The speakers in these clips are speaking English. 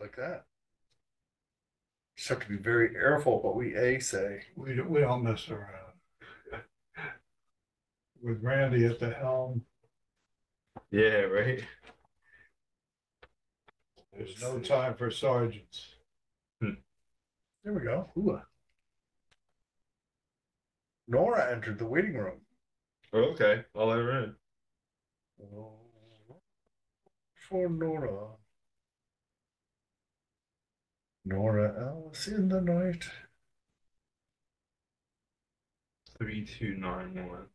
like that. Just have to be very careful what we say. We don't mess around. With Randy at the helm, Yeah, right. there's no time for sergeants. There we go. Ooh. Nora entered the waiting room. Oh, okay, I'll let her in. For Nora. Nora Alice in the night. 3291.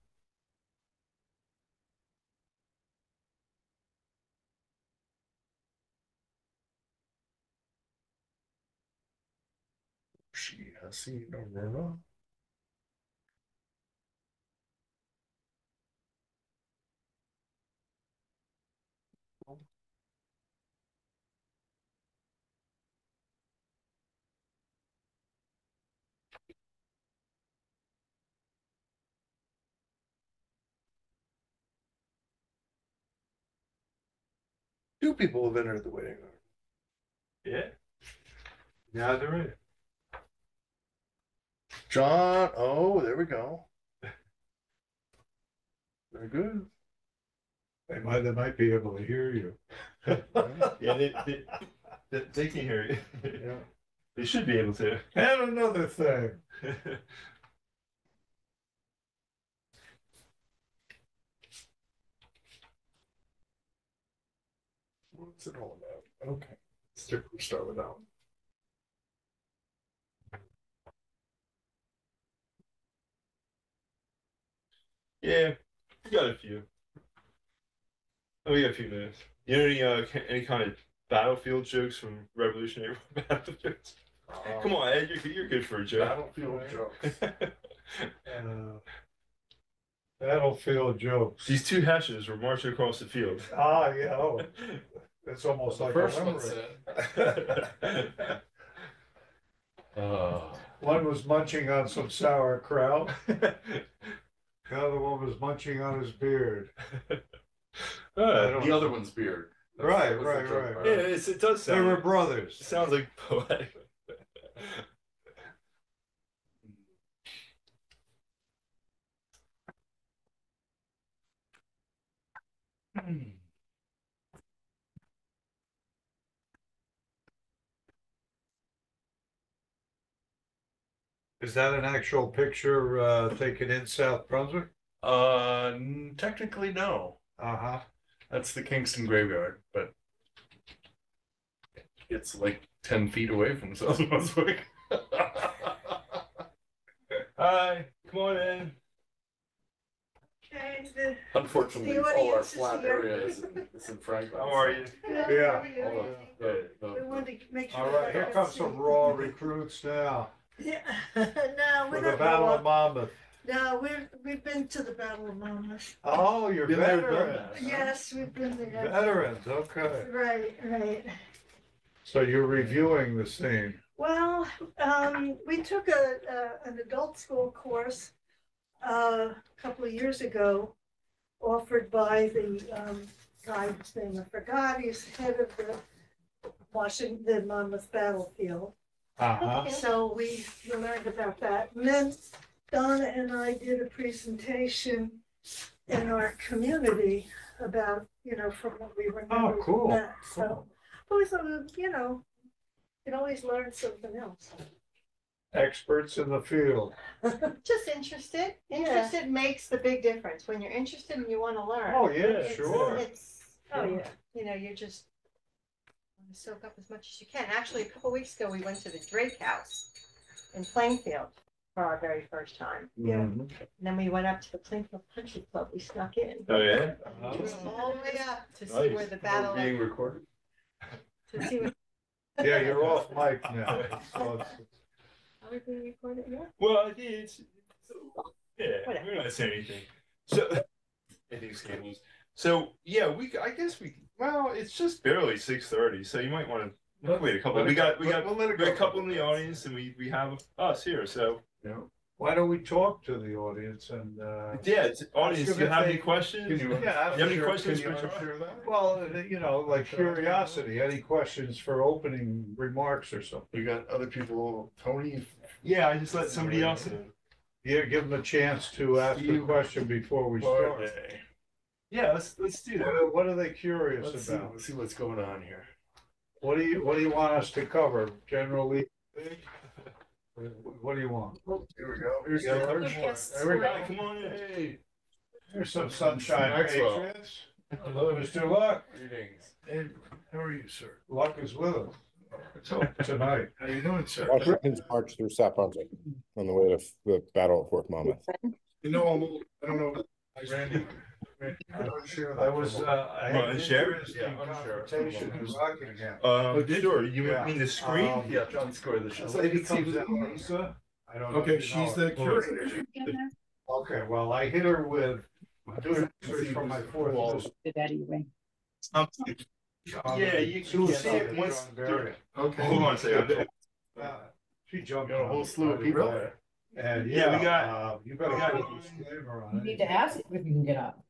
She has seen Aurora. Two people have entered the waiting room. Yeah. Yeah, they're in. John, oh, there we go. Very good. They might be able to hear you. Yeah, they can hear you. Yeah. They should be able to. And another thing. What's it all about? Okay. Let's start with that one. Yeah, we got a few. Oh, we got a few minutes. You know any kind of battlefield jokes from Revolutionary War battlefields? Come on, Ed, you're good for a joke. Battlefield jokes. Battlefield jokes. These two heshes were marching across the field. Ah, yeah. Oh, that's almost The like first a one limerick. said. One was munching on some sauerkraut. The other one was munching on his beard. The other one's beard. Right. Yeah, it does sound. They were It brothers. sounds like poetic. Is that an actual picture taken in South Brunswick? Technically no. Uh-huh. That's the Kingston graveyard, but it's like 10 feet away from South Brunswick. Hi, come on in. Okay, Unfortunately, The all our audience is flat here. area is in Franklin. How are you? Yeah. We wanted to make sure. All right, here comes some raw recruits now Yeah, no, for we're the not Battle raw. of Monmouth. No, we've been to the Battle of Monmouth. Oh, you're Been there, done veterans. that. Yes, we've been there. Veterans, okay. Right. So you're reviewing the scene. Well, we took an adult school course a couple of years ago, offered by the guy whose name I forgot. He's head of the Monmouth battlefield. Uh-huh. So we learned about that. And then Donna and I did a presentation in our community about, from what we remember. Oh, cool. from that. So, but we thought, you can always learn something else. Experts in the field. Just interested. Interested makes the big difference. When you're interested and you want to learn. Oh, yeah, it's- sure. It's, Oh, yeah. you just want to soak up as much as you can. Actually, a couple weeks ago, we went to the Drake House in Plainfield for our very first time. Yeah. Mhm. And then we went up to the Plainfield Country Club. We snuck in. Oh yeah. All the way up to see Nice. where the battle, Being recorded. to see what. Yeah, you're off mic now. Are we being recorded now? Well, I think yeah. Whatever. We're not saying anything. So these cables. So yeah, well, it's just barely 6:30, so you might want to wait a couple. We got a couple in the audience, and we have us here. So Yeah. Why don't we talk to the audience and, Yeah, it's, audience, Ask do you them have if any they- questions? Can you- yeah, you have any sure. questions Can for you Charles? well, you know, like curiosity, any questions for opening remarks or something? We got other people, Tony. Yeah, I just let somebody else in. Yeah, give them a chance to ask the question before we start. Barday. Yeah, let's do that. What are they curious Let's see, about? let's see what's going on here. What do you want us to cover? Generally? What do you want? Here we go. Here we go. Yes. There we go. Come on in. Hey. There's some sunshine, Maxwell. Patriots. Hello, Mr. Luck. Greetings. And how are you, sir? Luck is with us. Tonight. How you doing, sir? Washington's marched through South Brunswick on the way to the Battle of Fort Monmouth. You know, I don't know, Randy. I was, I had an Unshare? interesting Yeah, unshare. conversation in Rockingham. Sure. You Yeah. mean the screen? Yeah, John scored the show. The lady comes in, Lisa. I don't know. Okay, if you know she's her. the curator. Okay, well, I hit her with, doing research for my fourth. list. Yeah, you can see it once. Okay. Hold on a second. She jumped. Got a whole on slew of it. people Really? there. And Yeah, yeah, we got- you better put a disclaimer on You it. need to ask if you can get up.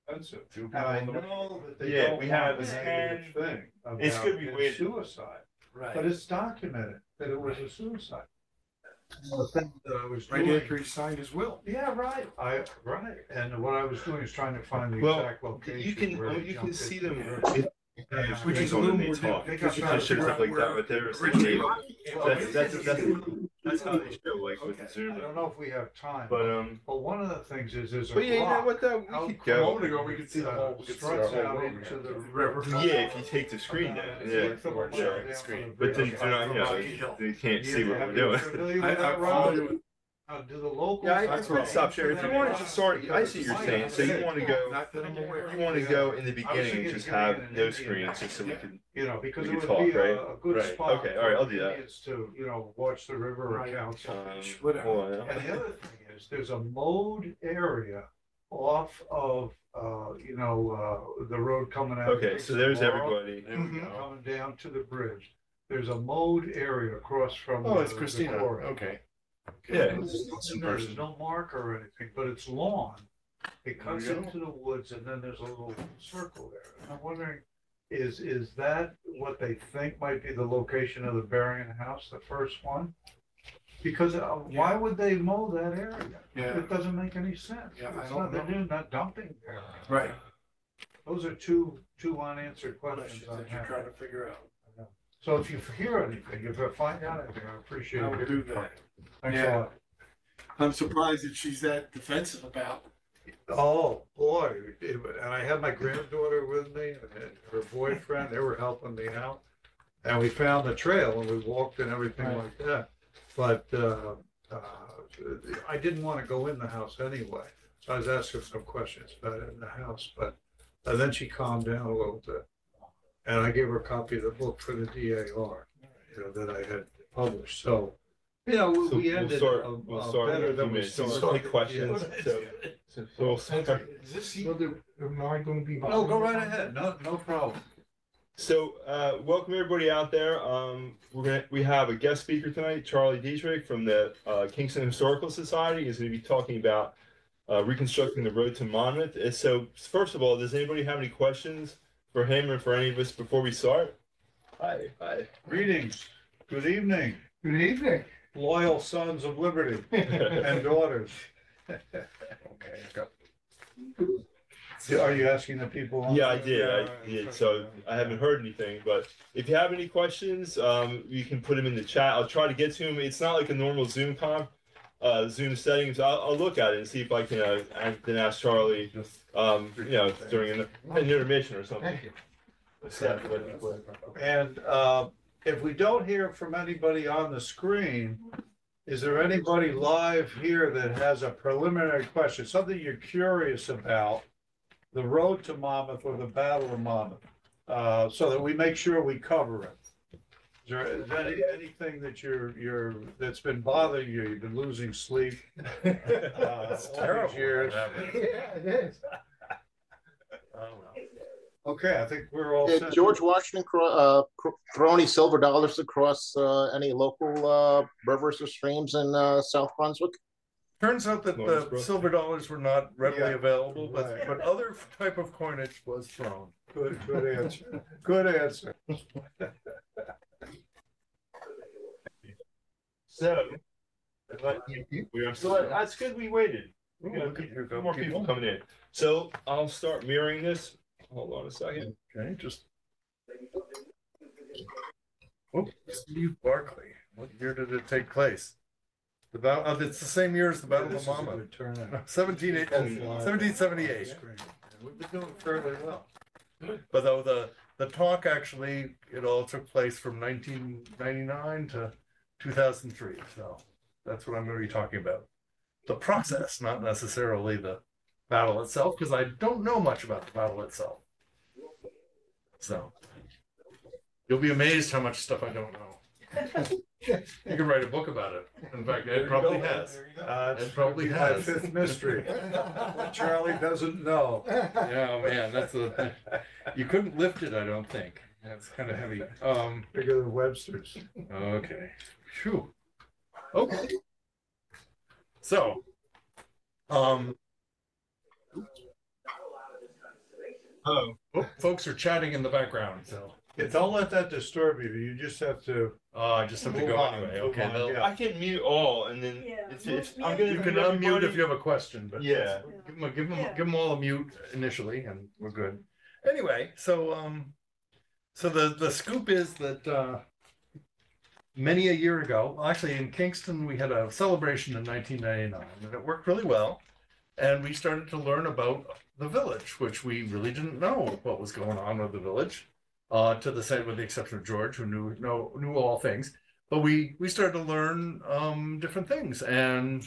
Expensive. Two And I people on the- know that they Yeah, don't we have want a 10. negative thing It's about good we his waited. suicide, but Right. it's documented that it was a suicide. The thing that I was Right doing. after he signed his will. Yeah, right, right, and what I was doing is trying to find the Well, exact location. you can where he you can jumped see into them. the river. Which is a little more talk. difficult because you It gotta shows figure up out like that where right there. originally. That's how they show like with the I zoom. don't know if we have time, But but one of the things is there's a But yeah, you know rock what though? out We could A go. moment ago, we could see the whole, we could see our struts whole out room into here. the river. Yeah, if you take the screen down. It's Yeah. like the one Yeah. down Screen. on the But then bridge. they're not, you know, they can't see what Have we're you doing. familiar with I that follow road? you. Do the locals? Yeah, I That's could right. stop sharing. If you want to just start, I see what you're saying. So you want to go, Not that I'm aware. you want to go in the I was beginning thinking and just of getting have an no Indian screens just so we yeah. can. You know, because We it could would be talk, right? a good Right. spot. Okay, all right, I'll do for that. Indians to, you know, watch the river or Right. council. Whatever. Hold on. And the other thing is, there's a mowed area off of, the road coming out. of Okay, so there's Kingston everybody. There we go. Coming down to the bridge. There's a mowed area across from. Oh, it's the Christina. quarry. Okay. Yeah. There's no marker or anything, but it's lawn. It cuts There we go. into the woods and then there's a little circle there. And I'm wondering, is that what they think might be the location of the burying house, the first one? Because why would they mow that area? Yeah. It doesn't make any sense. Yeah, I It's don't not, they're know. doing that dumping there. Right. Those are two unanswered questions I That you're have. trying to figure out. So if you hear anything, if you find out anything, I appreciate I will it. do that. Thanks a Yeah. lot. I'm surprised that she's that defensive about. Oh, boy, and I had my granddaughter with me and her boyfriend, they were helping me out. And we found the trail and we walked and everything Right. like that. But, I didn't want to go in the house anyway. So I was asking some questions about it in the house, but then she calmed down a little bit. And I gave her a copy of the book for the DAR, that I had published, so. So We we'll ended start. better in a few than we minutes. So we'll started. take questions. So we'll start. Is this, am I going to be? No, go right ahead, no problem. So, welcome everybody out there. We have a guest speaker tonight, Charlie Dieterich from the Kingston Historical Society. He's going to be talking about reconstructing the road to Monmouth. So, first of all, does anybody have any questions for him or for any of us before we start? Hi. Greetings, good evening, Good evening. loyal sons of liberty and daughters. Okay, go. Are you asking the people? on Yeah, I there? did. So I haven't heard anything, but if you have any questions, you can put them in the chat. I'll try to get to them. It's not like a normal Zoom Zoom settings. I'll look at it and see if I can then ask Charlie, during an intermission or something. Thank you. And if we don't hear from anybody on the screen, is there anybody live here that has a preliminary question, something you're curious about? The road to Monmouth or the Battle of Monmouth, so that we make sure we cover it. Is there anything that that's been bothering you? You've been losing sleep. That's all these terrible. years. Yeah, it is. Okay, I think we're all Did set. George Washington throw any silver dollars across any local rivers or streams in South Brunswick? Turns out that Bonus, the bro. silver dollars were not readily Yeah, available, right. but other type of coinage was thrown. Good answer. Good answer. So, that's good we waited. Ooh, We got look at here go more people coming in. So I'll start mirroring this. Hold on a second. Okay, just. Oh, Steve Barclay. What year did it take place? The battle. It's the same year as the Battle This of is a Monmouth. good turnout. 1778. We've been doing fairly well. But though the talk actually, it all took place from 1999 to 2003. So that's what I'm going to be talking about. The process, not necessarily the battle itself, because I don't know much about the battle itself. So you'll be amazed how much stuff I don't know. You can write a book about it. In fact, Ed probably has. It probably my has. fifth mystery. What Charlie doesn't know. Yeah, man, you couldn't lift it, I don't think. That's kind of heavy. Bigger than Webster's. Okay. Phew. Okay. So, Oh, folks are chatting in the background, so Yeah, don't let that disturb you. You just have to. I just have to Move go on, anyway. move Okay, on, they'll- yeah. I can mute all, and then Yeah, if mute- I'm gonna you can mute unmute everybody. if you have a question, but Yeah. give Yeah. them all a mute initially, and we're good. Anyway, so the scoop is that many a year ago, well, actually in Kingston, we had a celebration in 1999, and it worked really well. And we started to learn about the village, which we really didn't know what was going on with the village, to the side with the exception of George, who knew all things. But we started to learn different things, and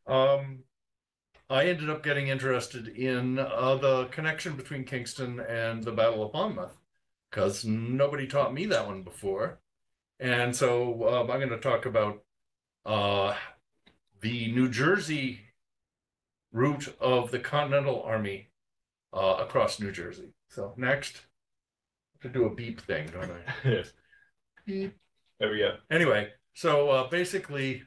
I ended up getting interested in the connection between Kingston and the Battle of Monmouth, because nobody taught me that one before. And so I'm going to talk about the New Jersey route of the Continental Army across New Jersey. So next, I have to do a beep thing, don't I? Yes. Beep. There we go. Anyway, so basically,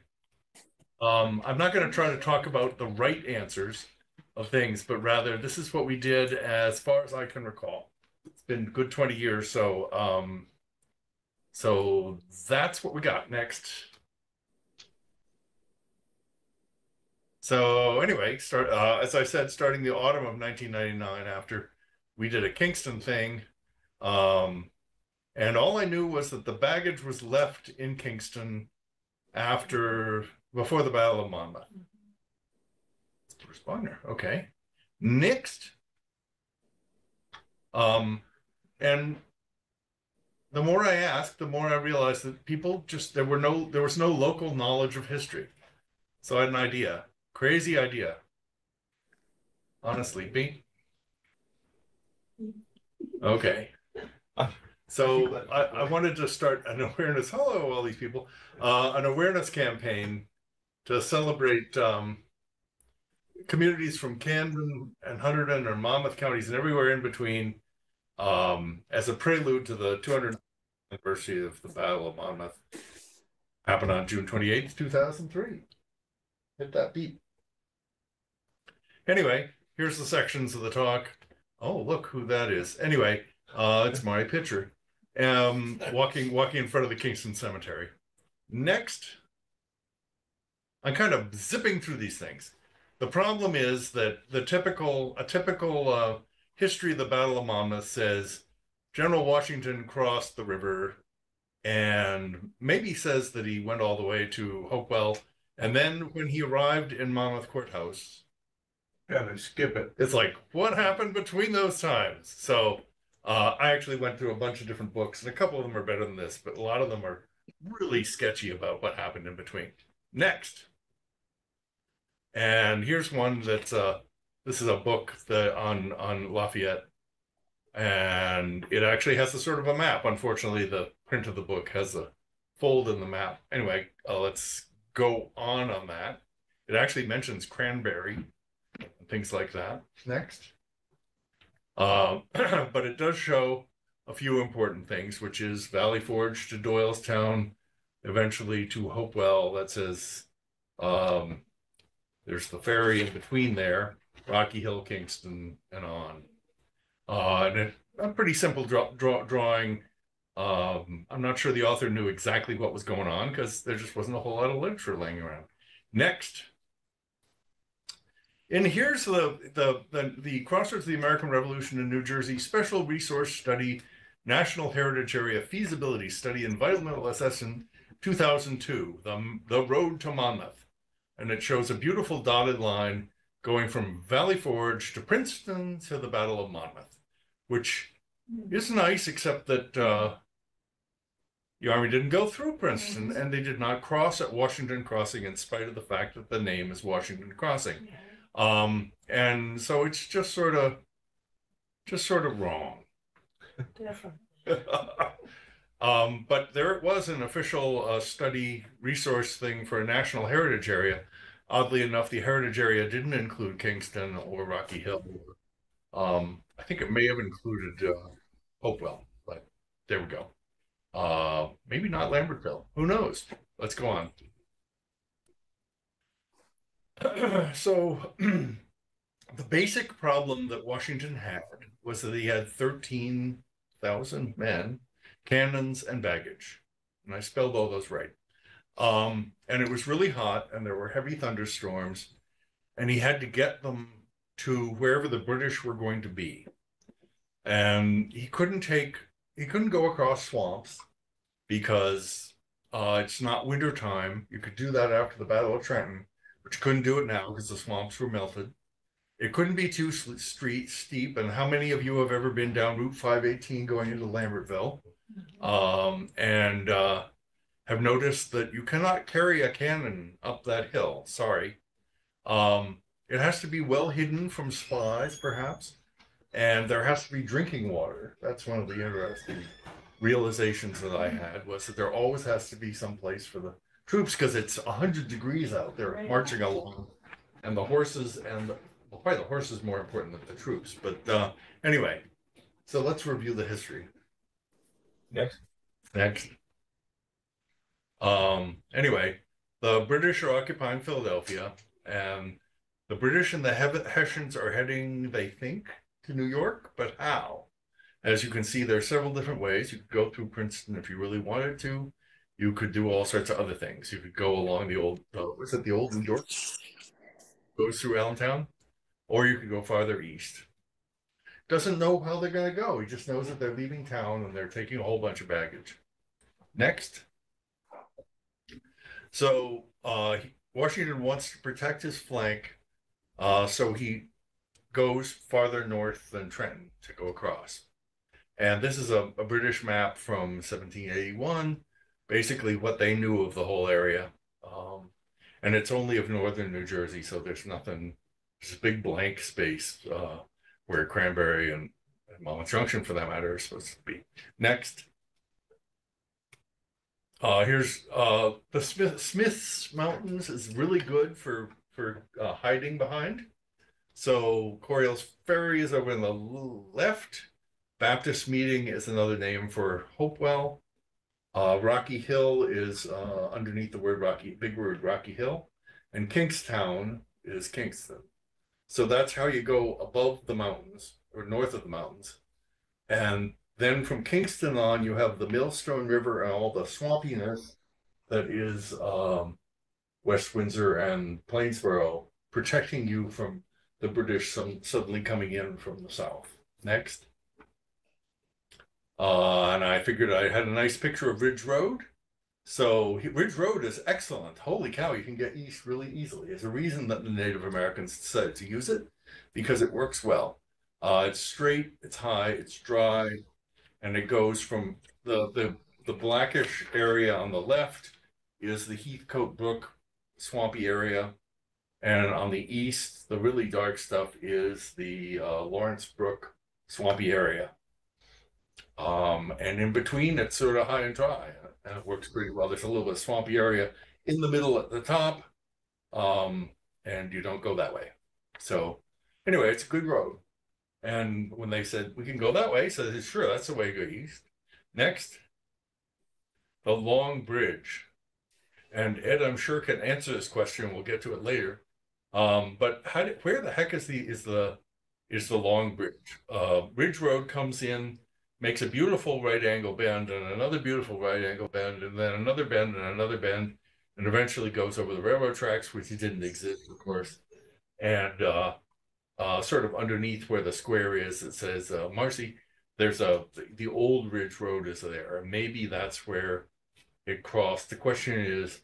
I'm not going to try to talk about the right answers of things, but rather this is what we did as far as I can recall. It's been a good 20 years, so that's what we got next. So anyway, as I said, starting the autumn of 1999, after we did a Kingston thing, and all I knew was that the baggage was left in Kingston before the Battle of Monmouth. It's Bruce Wagner. Okay. Next. And the more I asked, the more I realized that people there was no local knowledge of history. So I had an idea. Crazy idea. Honestly, B. Okay. So I wanted to start an awareness. Hello, all these people. An awareness campaign to celebrate communities from Camden and Hunterdon and Monmouth counties and everywhere in between, as a prelude to the 200th anniversary of the Battle of Monmouth. Happened on June 28th, 2003. Hit that beat. Anyway, here's the sections of the talk. Oh, look who that is. Anyway, it's my picture. Walking in front of the Kingston Cemetery. Next, I'm kind of zipping through these things. The problem is that a typical history of the Battle of Monmouth says General Washington crossed the river and maybe says that he went all the way to Hopewell. And then when he arrived in Monmouth Courthouse, Yeah, they skip it. it's like, what happened between those times? So I actually went through a bunch of different books, and a couple of them are better than this, but a lot of them are really sketchy about what happened in between. Next. And here's one that's this is a book on Lafayette, and it actually has a sort of a map. Unfortunately, the print of the book has a fold in the map. Anyway, let's go on that. It actually mentions Cranbury and things like that. Next. But it does show a few important things, which is Valley Forge to Doylestown, eventually to Hopewell. That says There's the ferry in between there, Rocky Hill, Kingston, and on. And a pretty simple drawing. I'm not sure the author knew exactly what was going on because there just wasn't a whole lot of literature laying around. Next. And here's the Crossroads of the American Revolution in New Jersey Special Resource Study, National Heritage Area Feasibility Study, Environmental Assessment 2002, the Road to Monmouth. And it shows a beautiful dotted line going from Valley Forge to Princeton to the Battle of Monmouth, which is nice, except that the Army didn't go through Princeton, and they did not cross at Washington Crossing in spite of the fact that the name is Washington Crossing. And so it's just sort of wrong. But there it was, an official study resource thing for a national heritage area. Oddly enough, the heritage area didn't include Kingston or Rocky Hill. I think it may have included Hopewell, but there we go. Maybe not Lambertville. Who knows? Let's go on. So the basic problem that Washington had was that he had 13,000 men, cannons, and baggage. And I spelled all those right. And it was really hot, and there were heavy thunderstorms, and he had to get them to wherever the British were going to be. And he couldn't go across swamps because it's not winter time. You could do that after the Battle of Trenton, but you couldn't do it now because the swamps were melted. It couldn't be too steep. And how many of you have ever been down Route 518 going into Lambertville? And have noticed that you cannot carry a cannon up that hill. Sorry. It has to be well hidden from spies, perhaps. And there has to be drinking water. That's one of the interesting realizations that I had, was that there always has to be some place for the troops, because it's 100 degrees out there marching along, and the horses well, probably the horse is more important than the troops. But anyway, so let's review the history. Next. Anyway, the British are occupying Philadelphia, and the British and the Hessians are heading, they think, to New York, but how? As you can see, there are several different ways. You could go through Princeton if you really wanted to. You could do all sorts of other things. You could go along the old, was it the old New York? Goes through Allentown. Or you could go farther east. Doesn't know how they're going to go. He just knows that they're leaving town and they're taking a whole bunch of baggage. Next. So Washington wants to protect his flank, so he goes farther north than Trenton to go across. And this is a British map from 1781, basically what they knew of the whole area. And it's only of northern New Jersey, so there's nothing, there's a big blank space where Cranbury and Monmouth Junction, for that matter, are supposed to be. Next. Here's the Smith's Mountains is really good for hiding behind. So Coriolis Ferry is over on the left. Baptist Meeting is another name for Hopewell. Rocky Hill is underneath the word Rocky, big word Rocky Hill. And Kingstown is Kingston. So that's how you go above the mountains, or north of the mountains. And then from Kingston on, you have the Millstone River and all the swampiness that is West Windsor and Plainsboro, protecting you from the British suddenly coming in from the south. Next. And I figured I had a nice picture of Ridge Road. So Ridge Road is excellent. Holy cow, you can get east really easily. There's a reason that the Native Americans decided to use it, because it works well. It's straight, it's high, it's dry, and it goes from the blackish area on the left is the Heathcote Brook swampy area. And on the east, the really dark stuff is the Lawrence Brook swampy area. And in between, it's sort of high and dry, and it works pretty well. There's a little bit of swampy area in the middle at the top, and you don't go that way. So anyway, it's a good road. And when they said, we can go that way, so I said, sure, that's the way to go east. Next, the Long Bridge. And Ed, I'm sure, can answer this question. We'll get to it later. But where the heck is the Long Bridge? Ridge Road comes in, makes a beautiful right angle bend and another beautiful right angle bend and then another bend and another bend and eventually goes over the railroad tracks, which didn't exist, of course. And sort of underneath where the square is, it says, Marcy, there's the old Ridge Road is there. Maybe that's where it crossed. The question is,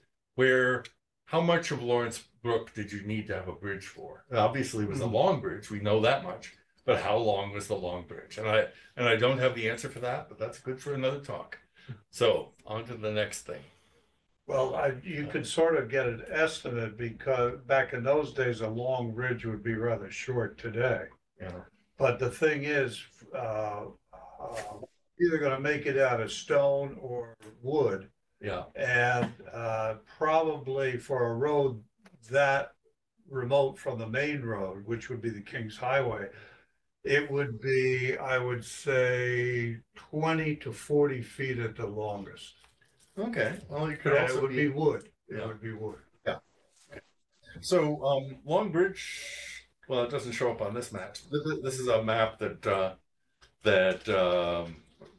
how much of Lawrence Brook did you need to have a bridge for? Obviously, it was a long bridge. We know that much. But how long was the long bridge? And I don't have the answer for that, but that's good for another talk. So on to the next thing. Well, you could sort of get an estimate because back in those days, a long bridge would be rather short today. Yeah. But the thing is, either gonna make it out of stone or wood. Yeah. And probably for a road that remote from the main road, which would be the King's Highway, it would be, I would say, 20 to 40 feet at the longest. Okay. Well, you could And also it would be wood. It Yeah. would be wood. Yeah. So Long Bridge, well, it doesn't show up on this map. This is a map that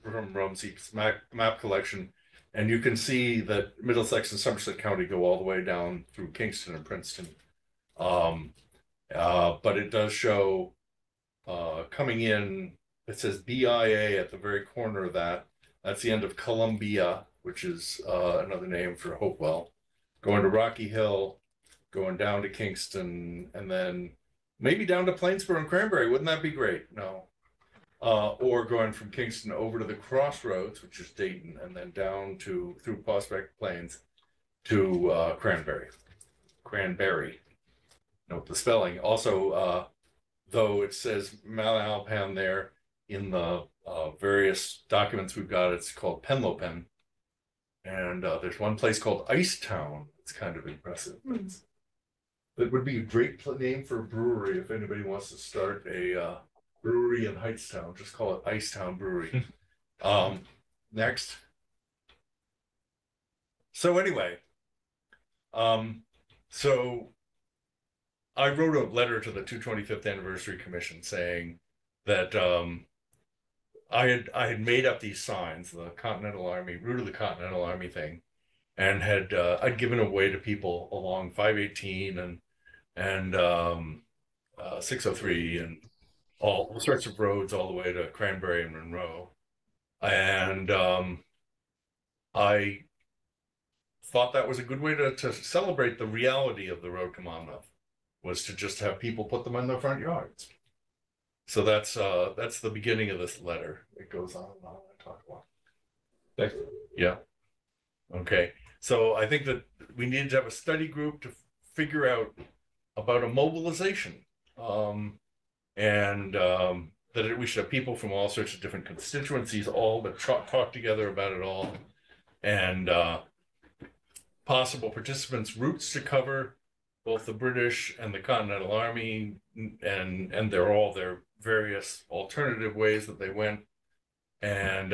from Rumsey's map collection, and you can see that Middlesex and Somerset County go all the way down through Kingston and Princeton. But it does show coming in, it says BIA at the very corner of that. That's the end of Columbia, which is another name for Hopewell. Going to Rocky Hill, going down to Kingston, and then maybe down to Plainsboro and Cranbury. Wouldn't that be great? No. Or going from Kingston over to the Crossroads, which is Dayton, and then down through Prospect Plains to Cranberry. Note the spelling. Also, though it says Malalpan there in the various documents we've got, it's called Penlopen. And there's one place called Icetown. It's kind of impressive. It would be a great name for a brewery if anybody wants to start a brewery in Hightstown. Just call it Icetown Brewery. Next. So anyway, so I wrote a letter to the 225th Anniversary Commission saying that I had made up these signs, the Continental Army, route of the Continental Army thing, and I'd given away to people along 518 and 603 and all sorts of roads all the way to Cranberry and Monroe. And I thought that was a good way to celebrate the reality of the road to Monmouth, was to just have people put them in their front yards. So that's the beginning of this letter. It goes on and on. I talk about. Thank you. Yeah. Okay. So I think that we needed to have a study group to figure out about a mobilization, and that we should have people from all sorts of different constituencies all but talk together about it all, and possible participants' routes to cover both the British and the Continental Army, and their various alternative ways that they went. And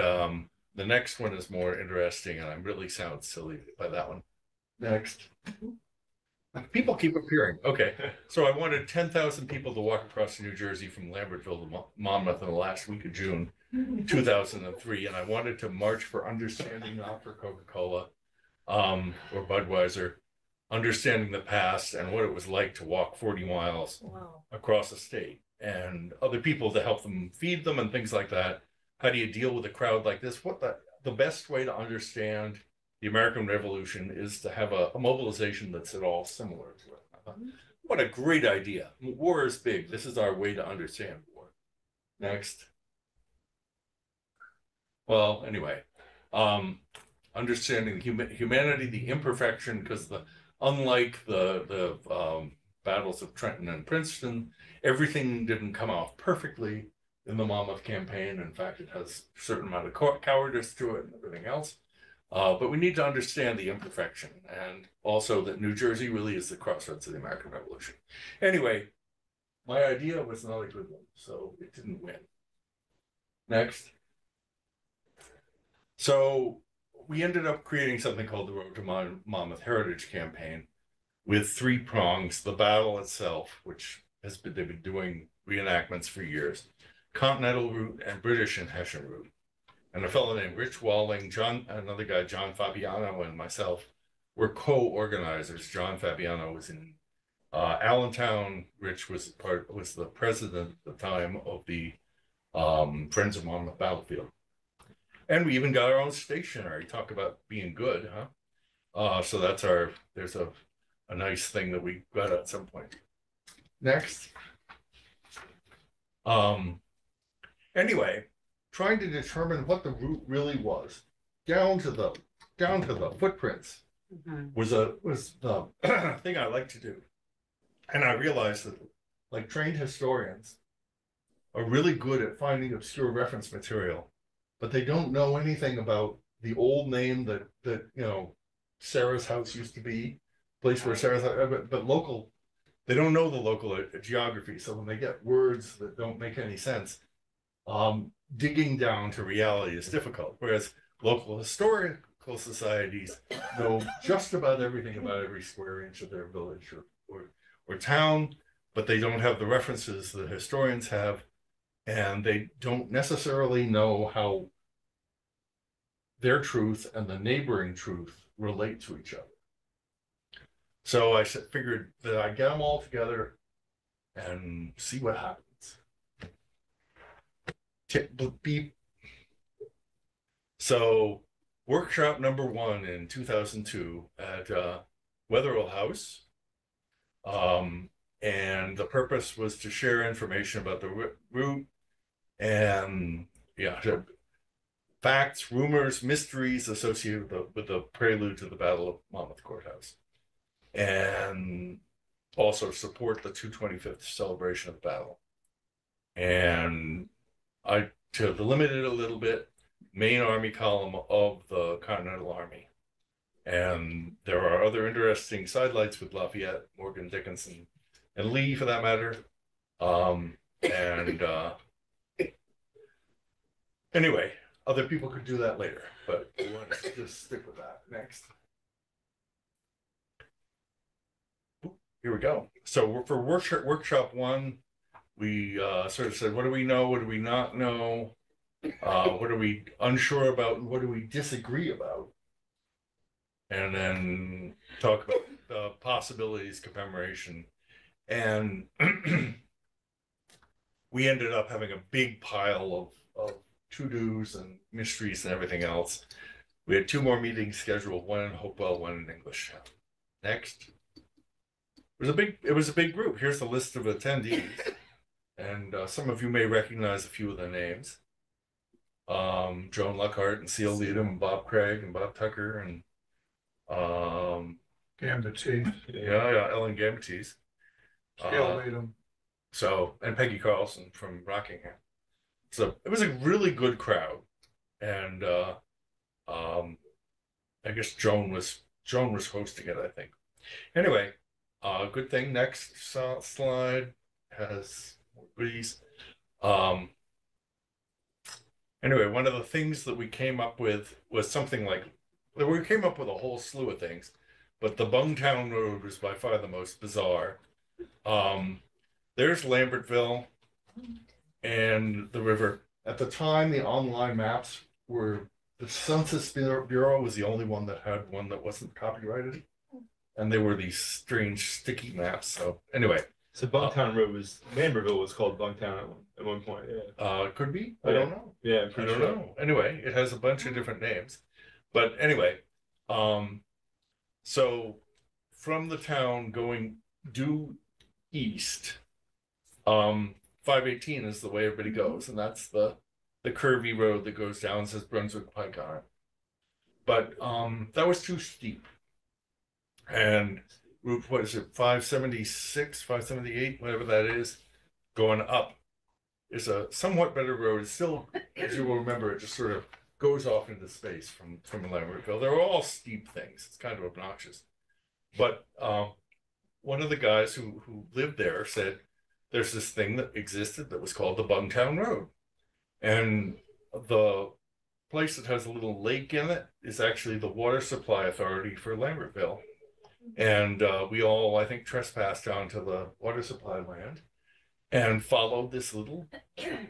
the next one is more interesting, and I really sound silly by that one. Next. People keep appearing. Okay, so I wanted 10,000 people to walk across New Jersey from Lambertville to Monmouth in the last week of June 2003, and I wanted to march for understanding, not for Coca-Cola or Budweiser, understanding the past and what it was like to walk 40 miles across the state, and other people to help them feed them and things like that. How do you deal with a crowd like this? The best way to understand the American Revolution is to have a mobilization that's at all similar to it. I thought, what a great idea. War is big. This is our way to understand war. Next. Well, anyway, understanding humanity, the imperfection, because unlike the battles of Trenton and Princeton, everything didn't come off perfectly in the Monmouth campaign. In fact, it has a certain amount of cowardice to it and everything else. But we need to understand the imperfection, and also that New Jersey really is the crossroads of the American Revolution. Anyway, my idea was not a good one, so it didn't win. Next. So we ended up creating something called the Road to Monmouth Heritage Campaign, with three prongs: the battle itself, which they've been doing reenactments for years, Continental route and British and Hessian route. And a fellow named Rich Walling, another guy, John Fabiano, and myself were co-organizers. John Fabiano was in Allentown. Rich was the president at the time of the Friends of Monmouth Battlefield. And we even got our own stationery. Talk about being good, huh? So there's a nice thing that we got at some point. Next. Anyway, trying to determine what the route really was, down to the footprints, was the thing I like to do. And I realized that, like, trained historians are really good at finding obscure reference material, but they don't know anything about the old name that Sarah's house used to be, place where Sarah's, but local, they don't know the local geography. So when they get words that don't make any sense, digging down to reality is difficult. Whereas local historical societies know just about everything about every square inch of their village or town, but they don't have the references that historians have, and they don't necessarily know how their truth and the neighboring truth relate to each other. So I figured that I'd get them all together and see what happens. Beep. So workshop number 1 in 2002 at Wetherell House. And the purpose was to share information about the route and facts, rumors, mysteries associated with the prelude to the Battle of Monmouth Courthouse, and also support the 225th celebration of the battle. And to limit it a little bit, main army column of the Continental Army. And there are other interesting sidelights with Lafayette, Morgan, Dickinson, and Lee, for that matter. Anyway, other people could do that later, but we want to just stick with that. Next. Here we go. So for workshop 1, we sort of said, what do we know? What do we not know? What are we unsure about? And what do we disagree about? And then talk about the possibilities, commemoration. And we ended up having a big pile of to-dos and mysteries and everything else. We had 2 more meetings scheduled, one in Hopewell, one in Englishtown. Next. It was a big group. Here's the list of attendees. And some of you may recognize a few of the names. Joan Luckhart and Seal Leadham and Bob Craig and Bob Tucker and Gambati. Yeah, Ellen Gambatis. Seal Leadham. So, and Peggy Carlson from Rockingham. So it was a really good crowd. And I guess Joan was hosting it, I think. Anyway, good thing. Next slide has more goodies. Anyway, one of the things that we came up with was something like, we came up with a whole slew of things, but the Bungtown Road was by far the most bizarre. There's Lambertville and the river. At the time, the online maps were, the Census Bureau was the only one that had one that wasn't copyrighted. And they were these strange sticky maps. So anyway. So Bungtown Road Lambertville was called Bungtown at one point. Yeah. It could be. I don't know. Yeah, I don't know. Anyway, it has a bunch of different names. But anyway, so from the town going due east, 518 is the way everybody goes, and that's the curvy road that goes down and says Brunswick Pike on it. But that was too steep. And route, what is it, 576, 578, whatever that is, going up is a somewhat better road. It's still, as you will remember, it just sort of goes off into space from Lambertville. They're all steep things. It's kind of obnoxious. But one of the guys who lived there said there's this thing that existed that was called the Bungtown Road. And the place that has a little lake in it is actually the water supply authority for Lambertville. And we all, I think, trespassed down to the water supply land and followed this little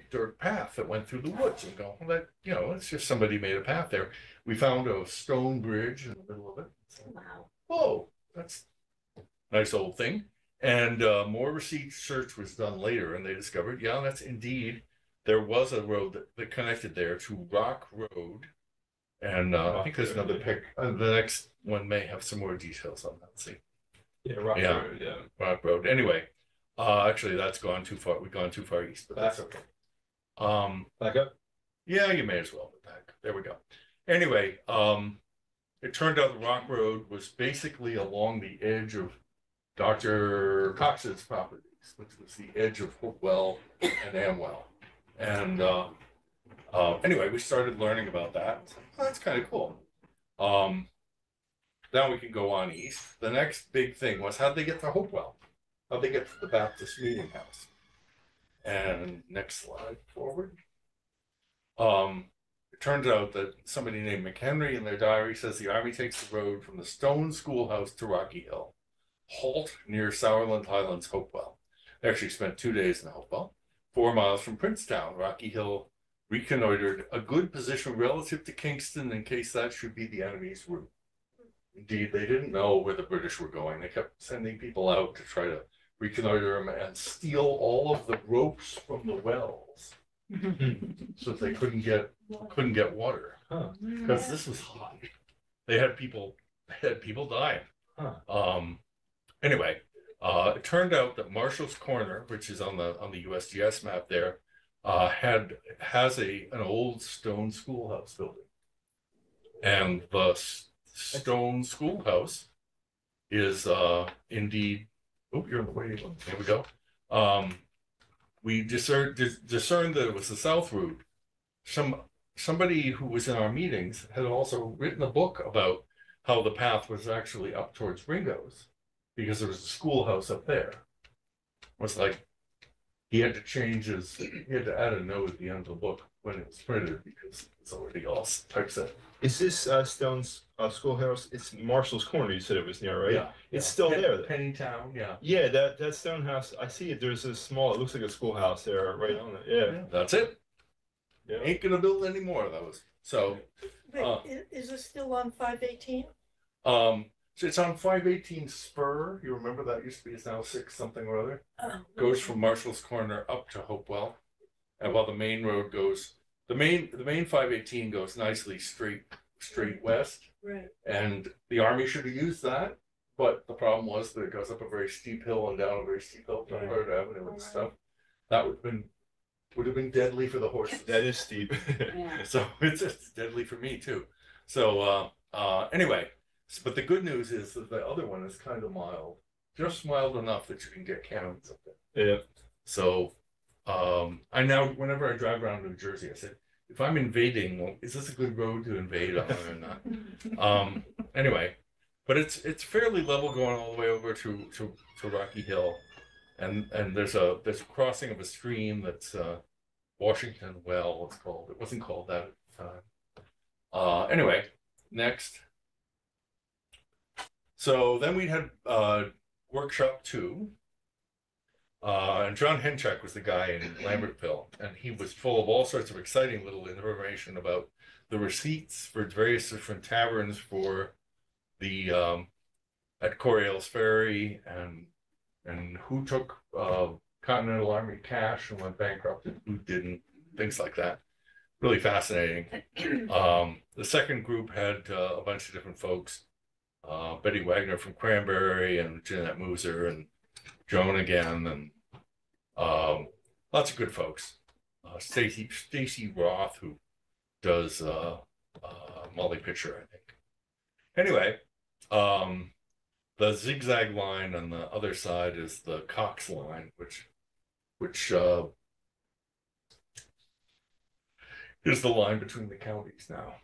dirt path that went through the woods and go, well, that, you know, it's just somebody made a path there. We found a stone bridge in the middle of it. So, Wow. whoa, that's a nice old thing. And more research was done later, and they discovered, yeah, that's indeed, there was a road that connected there to Rock Road. And I think there's another pic. The next one may have some more details on that. Let's see. Yeah, Rock Yeah. Road, yeah. Rock Road. Anyway, actually, that's gone too far. We've gone too far east, but that's okay. Back up. Yeah, you may as well. Back. There we go. Anyway, it turned out the Rock Road was basically along the edge of Dr. Cox's properties, which was the edge of Hopewell and Amwell. And anyway, we started learning about that. Well, that's kind of cool. Now we can go on east. The next big thing was, how'd they get to Hopewell? How'd they get to the Baptist meeting house? And next slide forward. It turns out that somebody named McHenry in their diary says the Army takes the road from the Stone Schoolhouse to Rocky Hill. Halt near Sourland Highlands, Hopewell. They actually spent 2 days in Hopewell. 4 miles from Princetown, Rocky Hill reconnoitered a good position relative to Kingston in case that should be the enemy's route. Indeed, they didn't know where the British were going. They kept sending people out to try to reconnoiter them and steal all of the ropes from the wells so that they couldn't get water. Huh. Because this was hot. They had people dying. Huh. Anyway, it turned out that Marshall's Corner, which is on the USGS map there, has an old stone schoolhouse building, and the stone schoolhouse is indeed. Oh, you're in the way. There we go. We discerned that it was the south route. Somebody who was in our meetings had also written a book about how the path was actually up towards Ringo's, because there was a schoolhouse up there. It was like he had to add a note at the end of the book when it was printed because it's already all typeset. Is this Stone's schoolhouse? It's Marshall's Corner. You said it was near, right? Yeah, It's still there. Pennytown, yeah. Yeah, that stone house. I see it. There's a small. It looks like a schoolhouse there, right on it. Yeah. That's it. Yeah. Ain't gonna build any more of those. So, Wait, is it still on 518? so it's on 518 Spur. You remember that used to be, it's now 6 something or other. Oh. Goes from Marshall's Corner up to Hopewell, and while the main road goes, the main 518 goes nicely straight west. Right. And the Army should have used that, but the problem was that it goes up a very steep hill and down a very steep hill to Third Avenue and stuff. That would have been deadly for the horses. That is steep. Yeah. So it's deadly for me too. So anyway, but the good news is that the other one is kind of mild, just mild enough that you can get cannons up there. Yeah. So I now, whenever I drive around New Jersey, I say, if I'm invading, is this a good road to invade on or not? Anyway, but it's fairly level going all the way over to Rocky Hill, and there's a crossing of a stream that's Washington Well, it's called. It wasn't called that at the time. Anyway, next. So then we had workshop 2. And John Henchak was the guy in Lambertville, and he was full of all sorts of exciting little information about the receipts for various different taverns for the at Corriales Ferry, and who took Continental Army cash and went bankrupt and who didn't, things like that. Really fascinating. The second group had a bunch of different folks, Betty Wagner from Cranbury and Jeanette Mooser and Joan again, and lots of good folks. Stacy Roth, who does Molly Pitcher, I think. Anyway, the zigzag line on the other side is the Cox line, which is the line between the counties now,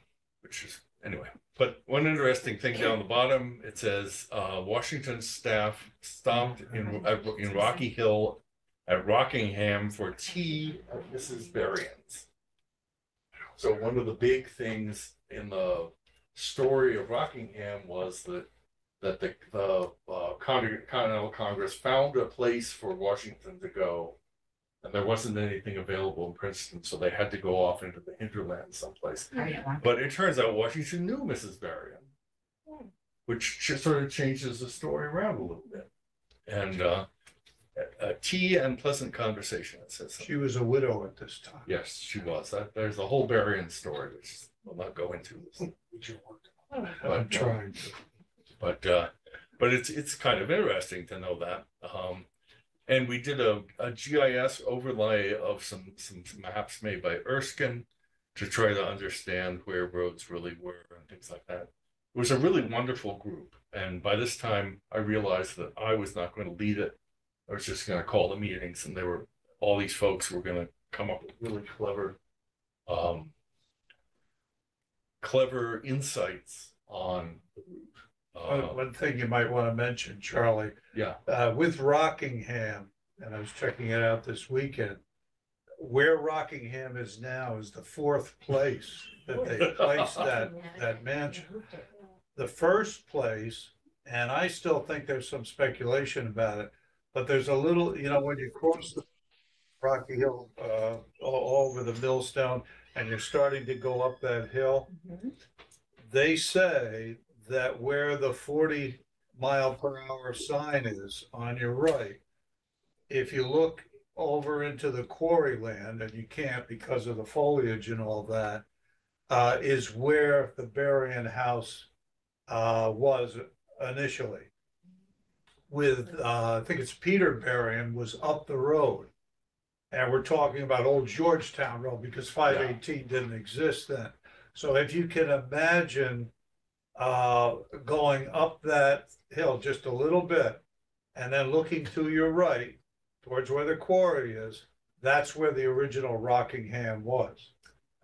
which is anyway. But one interesting thing down the bottom, it says Washington's staff stopped in Rocky Hill at Rockingham for tea at Mrs. Berrien's. So one of the big things in the story of Rockingham was that that the Continental Congress found a place for Washington to go, and there wasn't anything available in Princeton, so they had to go off into the hinterland someplace. But it turns out Washington knew Mrs. Berrien, which just sort of changes the story around a little bit. And tea and pleasant conversation, it says. She was a widow at this time. Yes, she was. There's a whole Berrien story, which we'll not go into. I'm trying. But it's kind of interesting to know that. And we did a GIS overlay of some maps made by Erskine to try to understand where roads really were and things like that. It was a really wonderful group. And by this time, I realized that I was not going to lead it. I was just going to call the meetings, and all these folks were going to come up with really clever insights on the route. One thing you might want to mention, Charlie, Yeah. With Rockingham, and I was checking it out this weekend, where Rockingham is now is the 4th place that they placed that mansion. The first place, and I still think there's some speculation about it, but there's a little, when you cross the Rocky Hill all over the millstone and you're starting to go up that hill, they say that where the 40-mile-per-hour sign is on your right, if you look over into the quarry land, and you can't because of the foliage and all that, is where the Berrien house was initially. With I think it's Peter Berrien was up the road, and we're talking about old Georgetown Road because 518 didn't exist then. So if you can imagine going up that hill just a little bit and then looking to your right towards where the quarry is, that's where the original Rockingham was.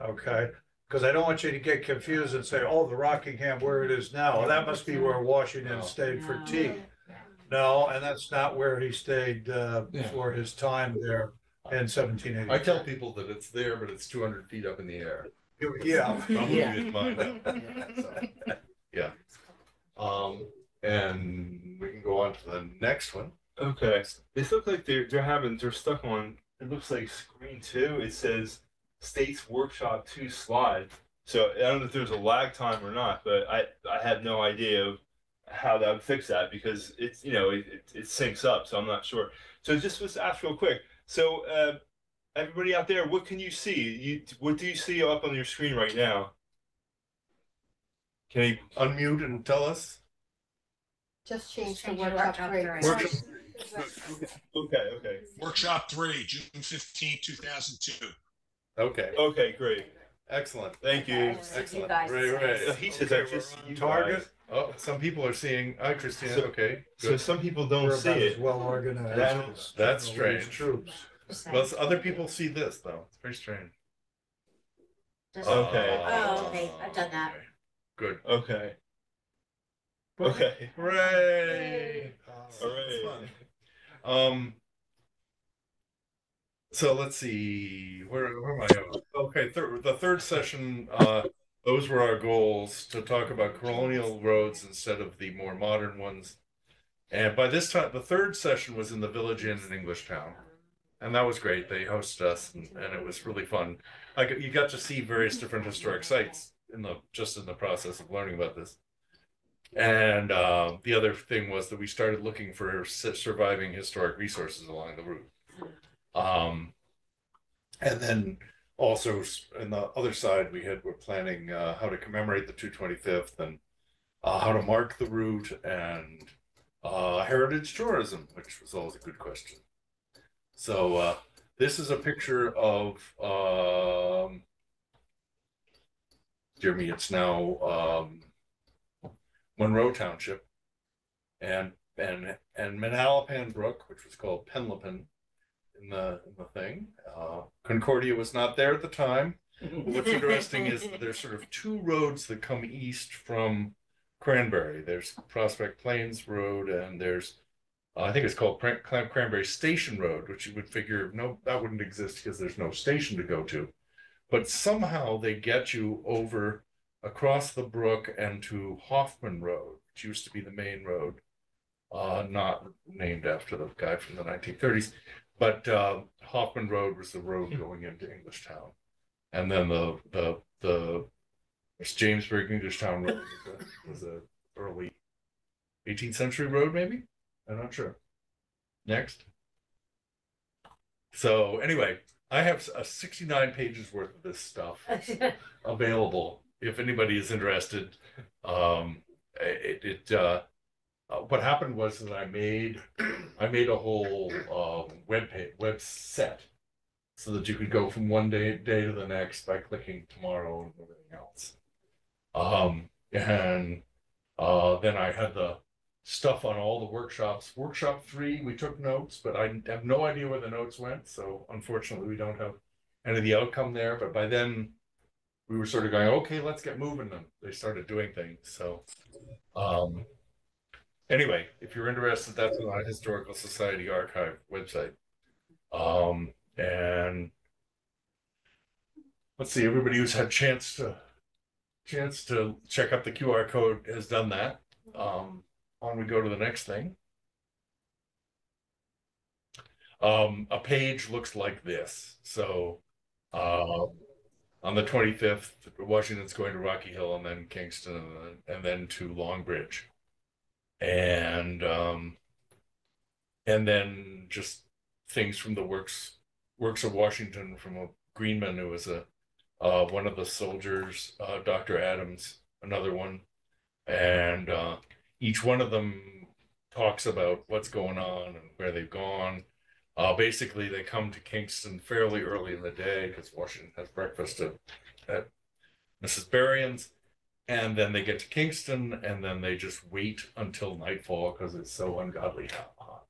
Okay, because I don't want you to get confused and say, oh, the Rockingham where it is now, well, that must be where Washington stayed for tea. No, and that's not where he stayed for his time there in 1780. I tell people that it's there, but it's 200 feet up in the air. Yeah. Probably didn't mind that. So, yeah. And we can go on to the next one. Okay. They look like they're stuck on, it looks like screen 2. It says States Workshop 2 slide. So I don't know if there's a lag time or not, but I have no idea of how that would fix that because it's, it syncs up. So I'm not sure. So just let's ask real quick. So everybody out there, what can you see? What do you see up on your screen right now? Can you unmute and tell us? Just change the Change workshop workshop 3. Workshop. Okay. Workshop 3, June 15, 2002. Okay, great. excellent. Thank you. Excellent. guys. Right. He says Okay, I just we're on you target. guys. Oh, some people are seeing. Christina. So- Okay. So Good. some people don't We're see about as it. well organized. That's as strange. Troops. Well, other people see this though. It's very strange. Okay. Oh, okay, I've done that. Okay. Good. Okay. Okay. Hooray! All right. Fun. So let's see, where am I? Okay, the third session, those were our goals, to talk about colonial roads instead of the more modern ones. And by this time, the third session was in the Village Inn in Englishtown. And that was great. They hosted us, and it was really fun. You got to see various different historic sites just in the process of learning about this. And the other thing was that we started looking for surviving historic resources along the route. And then also on the other side, we're planning how to commemorate the 225th and how to mark the route and heritage tourism, which was always a good question. So this is a picture of, dear me, it's now Monroe Township and Manalapan Brook, which was called Penlapen in the thing. Concordia was not there at the time. What's interesting is that there's sort of two roads that come east from Cranbury. There's Prospect Plains Road, and there's I think it's called Cranberry Station Road, which you would figure no, that wouldn't exist because there's no station to go to. But somehow they get you over across the brook and to Hoffman Road, which used to be the main road, not named after the guy from the 1930s, but Hoffman Road was the road going into Englishtown, and then the Jamesburg Englishtown Road was a early 18th century road, maybe. I'm not sure. Next. So anyway, I have 69 pages worth of this stuff available if anybody is interested. What happened was that I made a whole web set so that you could go from one day to the next by clicking tomorrow and everything else. Then I had the stuff on all the workshops. Workshop 3, we took notes, but I have no idea where the notes went. So unfortunately, we don't have any of the outcome there. But by then, we were sort of going, okay, let's get moving. And they started doing things. So anyway, if you're interested, that's on the Historical Society archive website. And let's see, everybody who's had chance to check out the QR code has done that. On we go to the next thing. A page looks like this. So on the 25th, Washington's going to Rocky Hill and then Kingston and then to Longbridge. And then just things from the works of Washington from a Greenman who was one of the soldiers, Dr. Adams, another one. And each one of them talks about what's going on and where they've gone. Basically, they come to Kingston fairly early in the day because Washington has breakfast at Mrs. Berrien's. And then they get to Kingston, and then they just wait until nightfall because it's so ungodly hot.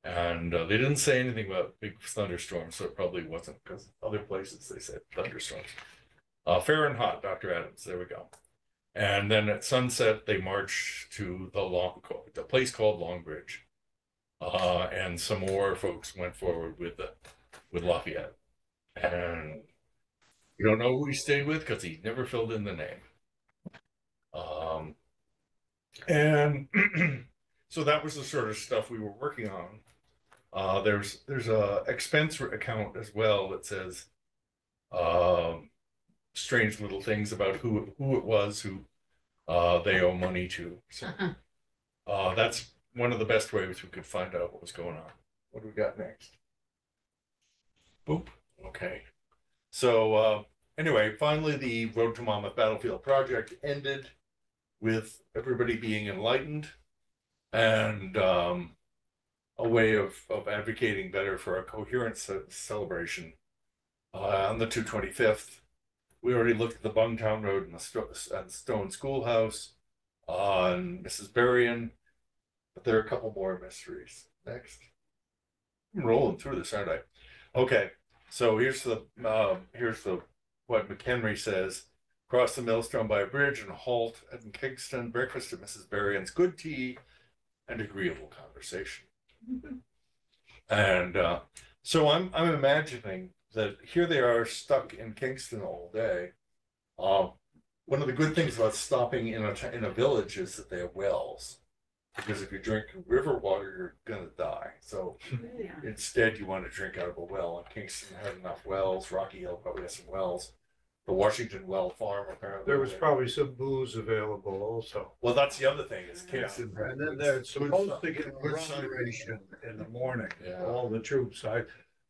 And they didn't say anything about big thunderstorms, so it probably wasn't because other places they said thunderstorms. Fair and hot, Dr. Adams. There we go. And then at sunset, they march to the place called Longbridge. And some more folks went forward with Lafayette. And we don't know who he stayed with because he never filled in the name. And so that was the sort of stuff we were working on. There's a expense account as well that says strange little things about who it was who they owe money to. So that's one of the best ways we could find out what was going on. What do we got next? Boop. Okay. So anyway, finally the Road to Monmouth Battlefield project ended with everybody being enlightened and a way of advocating better for a coherent celebration. On the 225th, we already looked at the Bungtown Road and the Stone Schoolhouse on Mrs. Berrien, but there are a couple more mysteries. Next. I'm rolling through this, aren't I? Okay, so here's what McHenry says. Cross the Millstone by a bridge and halt at Kingston, breakfast at Mrs. Berrien's, good tea and agreeable conversation. And so I'm imagining that here they are stuck in Kingston all day. One of the good things about stopping in a village is that they have wells, because if you drink river water, you're gonna die. So instead, you want to drink out of a well. And Kingston had enough wells. Rocky Hill probably has some wells. The Washington Well Farm apparently. There was probably some booze available also. Well, that's the other thing is Kingston. Yeah. And then they're supposed to get a ration in the morning. Yeah. All the troops.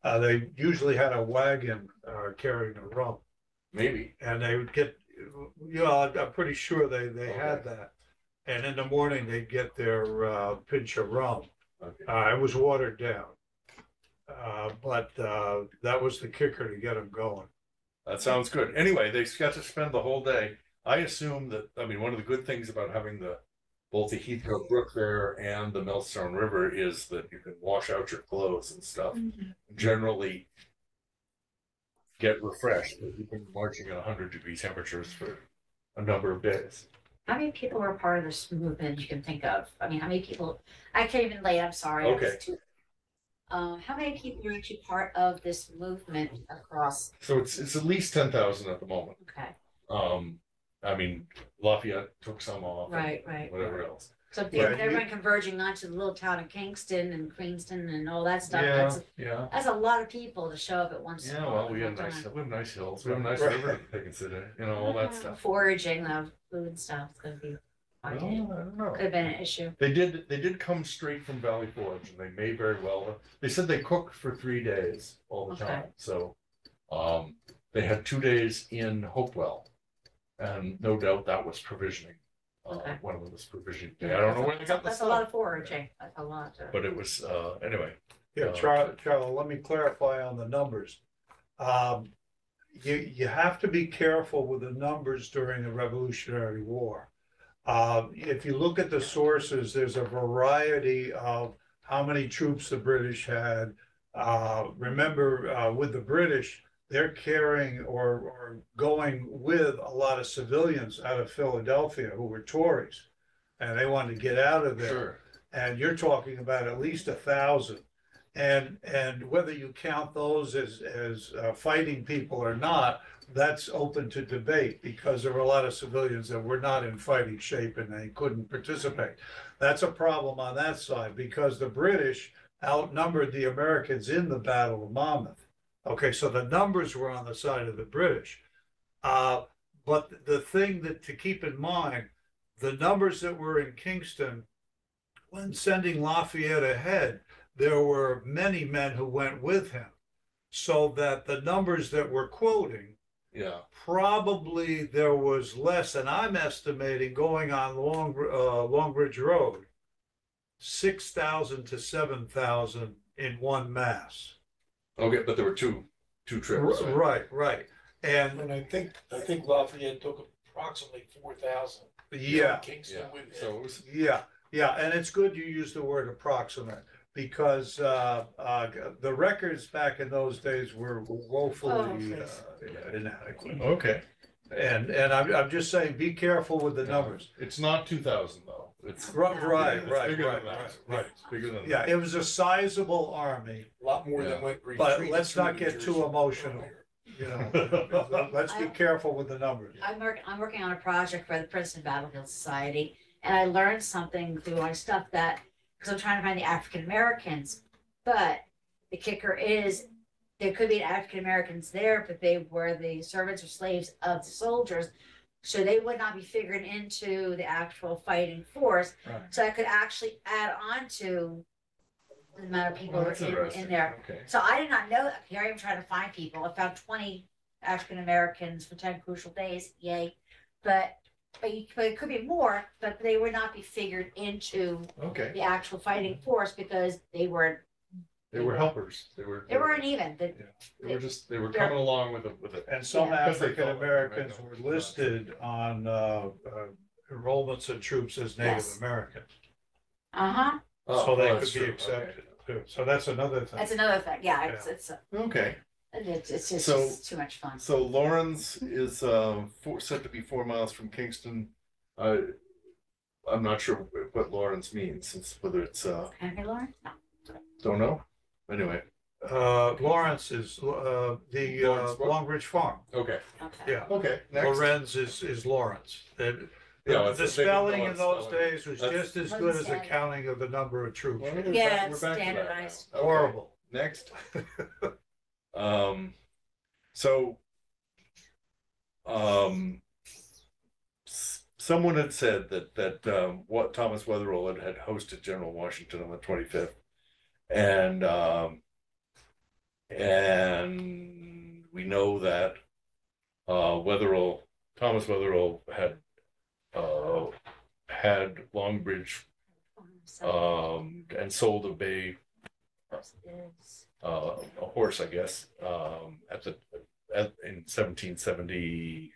They usually had a wagon carrying the rum. Maybe. And they would get, I'm pretty sure they had that. And in the morning they'd get their pinch of rum. Okay. It was watered down. But that was the kicker to get them going. That sounds good. Anyway, they got to spend the whole day. I assume that, one of the good things about having both the Heathcote Brook there and the Millstone River is that you can wash out your clothes and stuff. Mm-hmm. Generally get refreshed. You've been marching at 100-degree temperatures for a number of days. How many people were part of this movement you can think of? How many people? I came in late, I'm sorry. Okay. How many people are actually part of this movement across? So it's at least 10,000 at the moment. Okay. I mean, Lafayette took some off. and Right. Whatever else. So Yeah, everyone converging onto the little town of Kingston and Queenston and all that stuff, Yeah. that's a lot of people to show up at once. Yeah, well, we have nice hills, we have a nice Right. river to consider, all that stuff. Foraging of food and stuff, it's gonna be, Well, I don't know. could have been an issue. They did come straight from Valley Forge, and they may very well. They said they cooked for 3 days all the Okay. time. So, they had 2 days in Hopewell, and no doubt that was provisioning. Okay. One of them was provisioning. I don't know where they got the That's a stuff. lot of foraging, that's a lot. But it was anyway. Yeah, Charlie, let me clarify on the numbers. You have to be careful with the numbers during the Revolutionary War. If you look at the sources, there's a variety of how many troops the British had. Remember, with the British, they're carrying or going with a lot of civilians out of Philadelphia who were Tories, and they wanted to get out of there. Sure. And you're talking about at least 1,000. And whether you count those as fighting people or not, that's open to debate, because there were a lot of civilians that were not in fighting shape and they couldn't participate. That's a problem on that side, because the British outnumbered the Americans in the Battle of Monmouth. Okay, so the numbers were on the side of the British. But the thing that to keep in mind, the numbers that were in Kingston, when sending Lafayette ahead, there were many men who went with him. So that the numbers that we're quoting, probably there was less, and I'm estimating going on Longbridge Road, 6,000 to 7,000 in one mass. Okay, but there were two trips. Right. And I think Lafayette took approximately 4,000. Yeah. Kingston with him. So it was. Yeah, and it's good you use the word approximate, because the records back in those days were woefully inadequate. Okay. And I'm just saying, be careful with the numbers. It's not 2,000 though. It's Right. bigger than that. It's bigger than Yeah, that. it was a sizable army, A lot more than went. but retreated let's through not New get Jersey. too emotional. Let's be careful with the numbers. I'm working on a project for the Princeton Battlefield Society, and I learned something through my stuff that, because I'm trying to find the African Americans, but the kicker is there could be African Americans there, but they were the servants or slaves of the soldiers, so they would not be figured into the actual fighting force. Right. So I could actually add on to the amount of people Well, who that's are in interesting. there. Okay. So I did not know that. Here I am trying to find people. I found 20 African Americans for 10 crucial days. Yay. But it could be more, but they would not be figured into Okay. the actual fighting force because they weren't helpers. They weren't even. They were coming along with it. And some Yeah. African Americans were listed on enrollments of troops as Native Yes. Americans. Uh-huh. So they that's could be true. accepted too. So that's another thing. That's another thing. Yeah, Okay. it's just So- it's too much fun. So Lawrence is said to be 4 miles from Kingston. I'm not sure what Lawrence means, since whether it's Henry Lawrence? No. don't know. Anyway, Lawrence is the Lawrence what? Longbridge Farm. okay, Okay. Yeah. okay. Next. Lorenz is Lawrence. Yeah, The spelling in those days was That's- just as good as the Standard. counting of the number of troops. Well, we're Yeah, back- it's we're back to that now. standardized. Okay. Horrible. Next. So, someone had said that what Thomas Wetherell had hosted General Washington on the 25th, and we know that Thomas Wetherell had Longbridge and sold a bay. A horse, I guess, in 1770.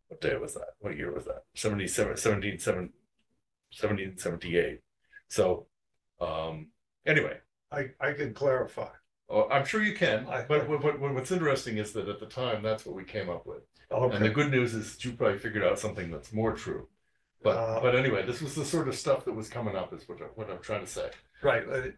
What day was that? What year was that? 1778. So, anyway, I can clarify. I'm sure you can. But what's interesting is that at the time, that's what we came up with. And the Okay. good news is you probably figured out something that's more true. But anyway, this was the sort of stuff that was coming up, is what I'm trying to say. Right.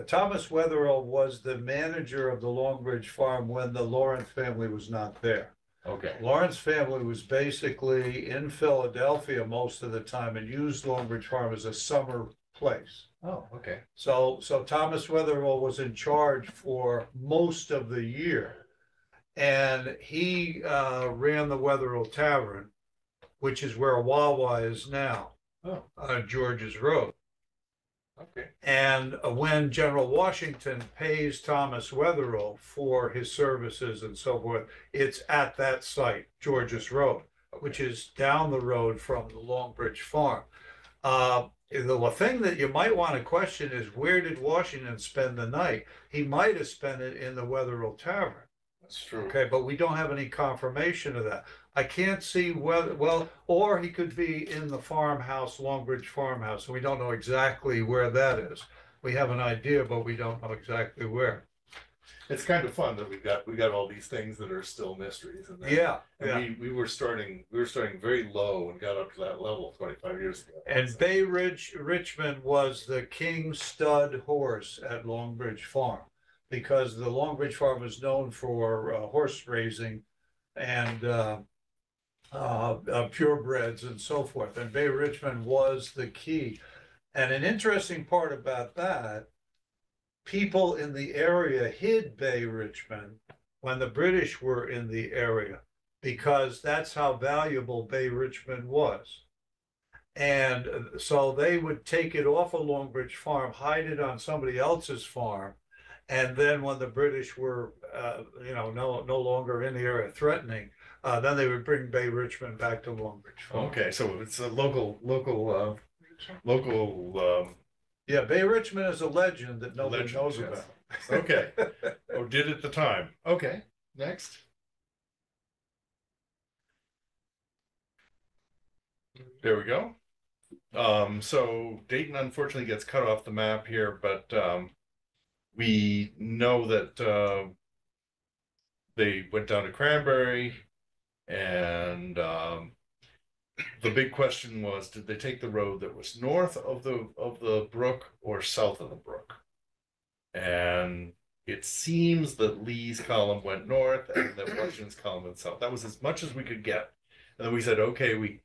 Thomas Wetherell was the manager of the Longbridge Farm when the Lawrence family was not there. Okay. Lawrence family was basically in Philadelphia most of the time and used Longbridge Farm as a summer place. Oh, okay. So Thomas Wetherell was in charge for most of the year. And he ran the Wetherell Tavern, which is where Wawa is now, Oh, on George's Road. okay. And when General Washington pays Thomas Wetherell for his services and so forth, it's at that site, George's Road, which is down the road from the Longbridge Farm. The thing that you might want to question is, where did Washington spend the night? He might have spent it in the Wetherell Tavern. That's true. Okay, but we don't have any confirmation of that. I can't see whether, well, or he could be in the farmhouse, Longbridge farmhouse, and we don't know exactly where that is. We have an idea, but we don't know exactly where. It's kind of fun that we got all these things that are still mysteries. And then, Yeah, and yeah. we were starting very low and got up to that level 25 years ago. And Bay Ridge, Richmond was the king stud horse at Longbridge Farm, because the Longbridge Farm was known for horse raising and purebreds and so forth. And Bay Richmond was the key. And an interesting part about that, people in the area hid Bay Richmond when the British were in the area, because that's how valuable Bay Richmond was. And so they would take it off a Longbridge Farm, hide it on somebody else's farm. And then when the British were, no longer in the area threatening, then they would bring Bay Richmond back to Longbridge Farm. Okay, so it's a local. Yeah, Bay Richmond is a legend that nobody Legend, knows yes. about. Okay. Or did at the time. Okay, next. There we go. So Dayton unfortunately gets cut off the map here, but we know that they went down to Cranbury, and the big question was, did they take the road that was north of the brook or south of the brook? And it seems that Lee's column went north and that Washington's column went south. That was as much as we could get. And then we said, okay, we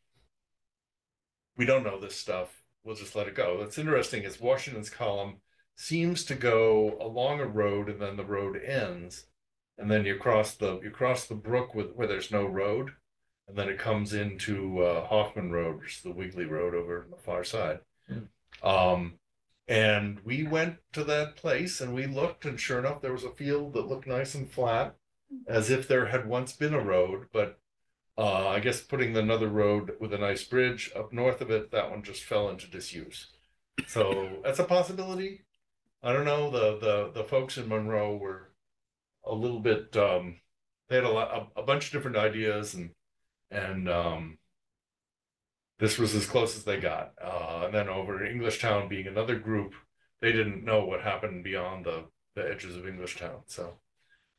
don't know this stuff. We'll just let it go. What's interesting is Washington's column seems to go along a road, and then the road ends, and then you cross the brook where there's no road, and then it comes into Hoffman Road, which is the Wiggly Road over on the far side. And we went to that place and we looked, and sure enough, there was a field that looked nice and flat, as if there had once been a road, but I guess putting another road with a nice bridge up north of it, that one just fell into disuse. So that's a possibility. I don't know. The folks in Monroe were a little bit. They had a bunch of different ideas, and this was as close as they got. And then over in Englishtown, being another group, they didn't know what happened beyond the edges of Englishtown.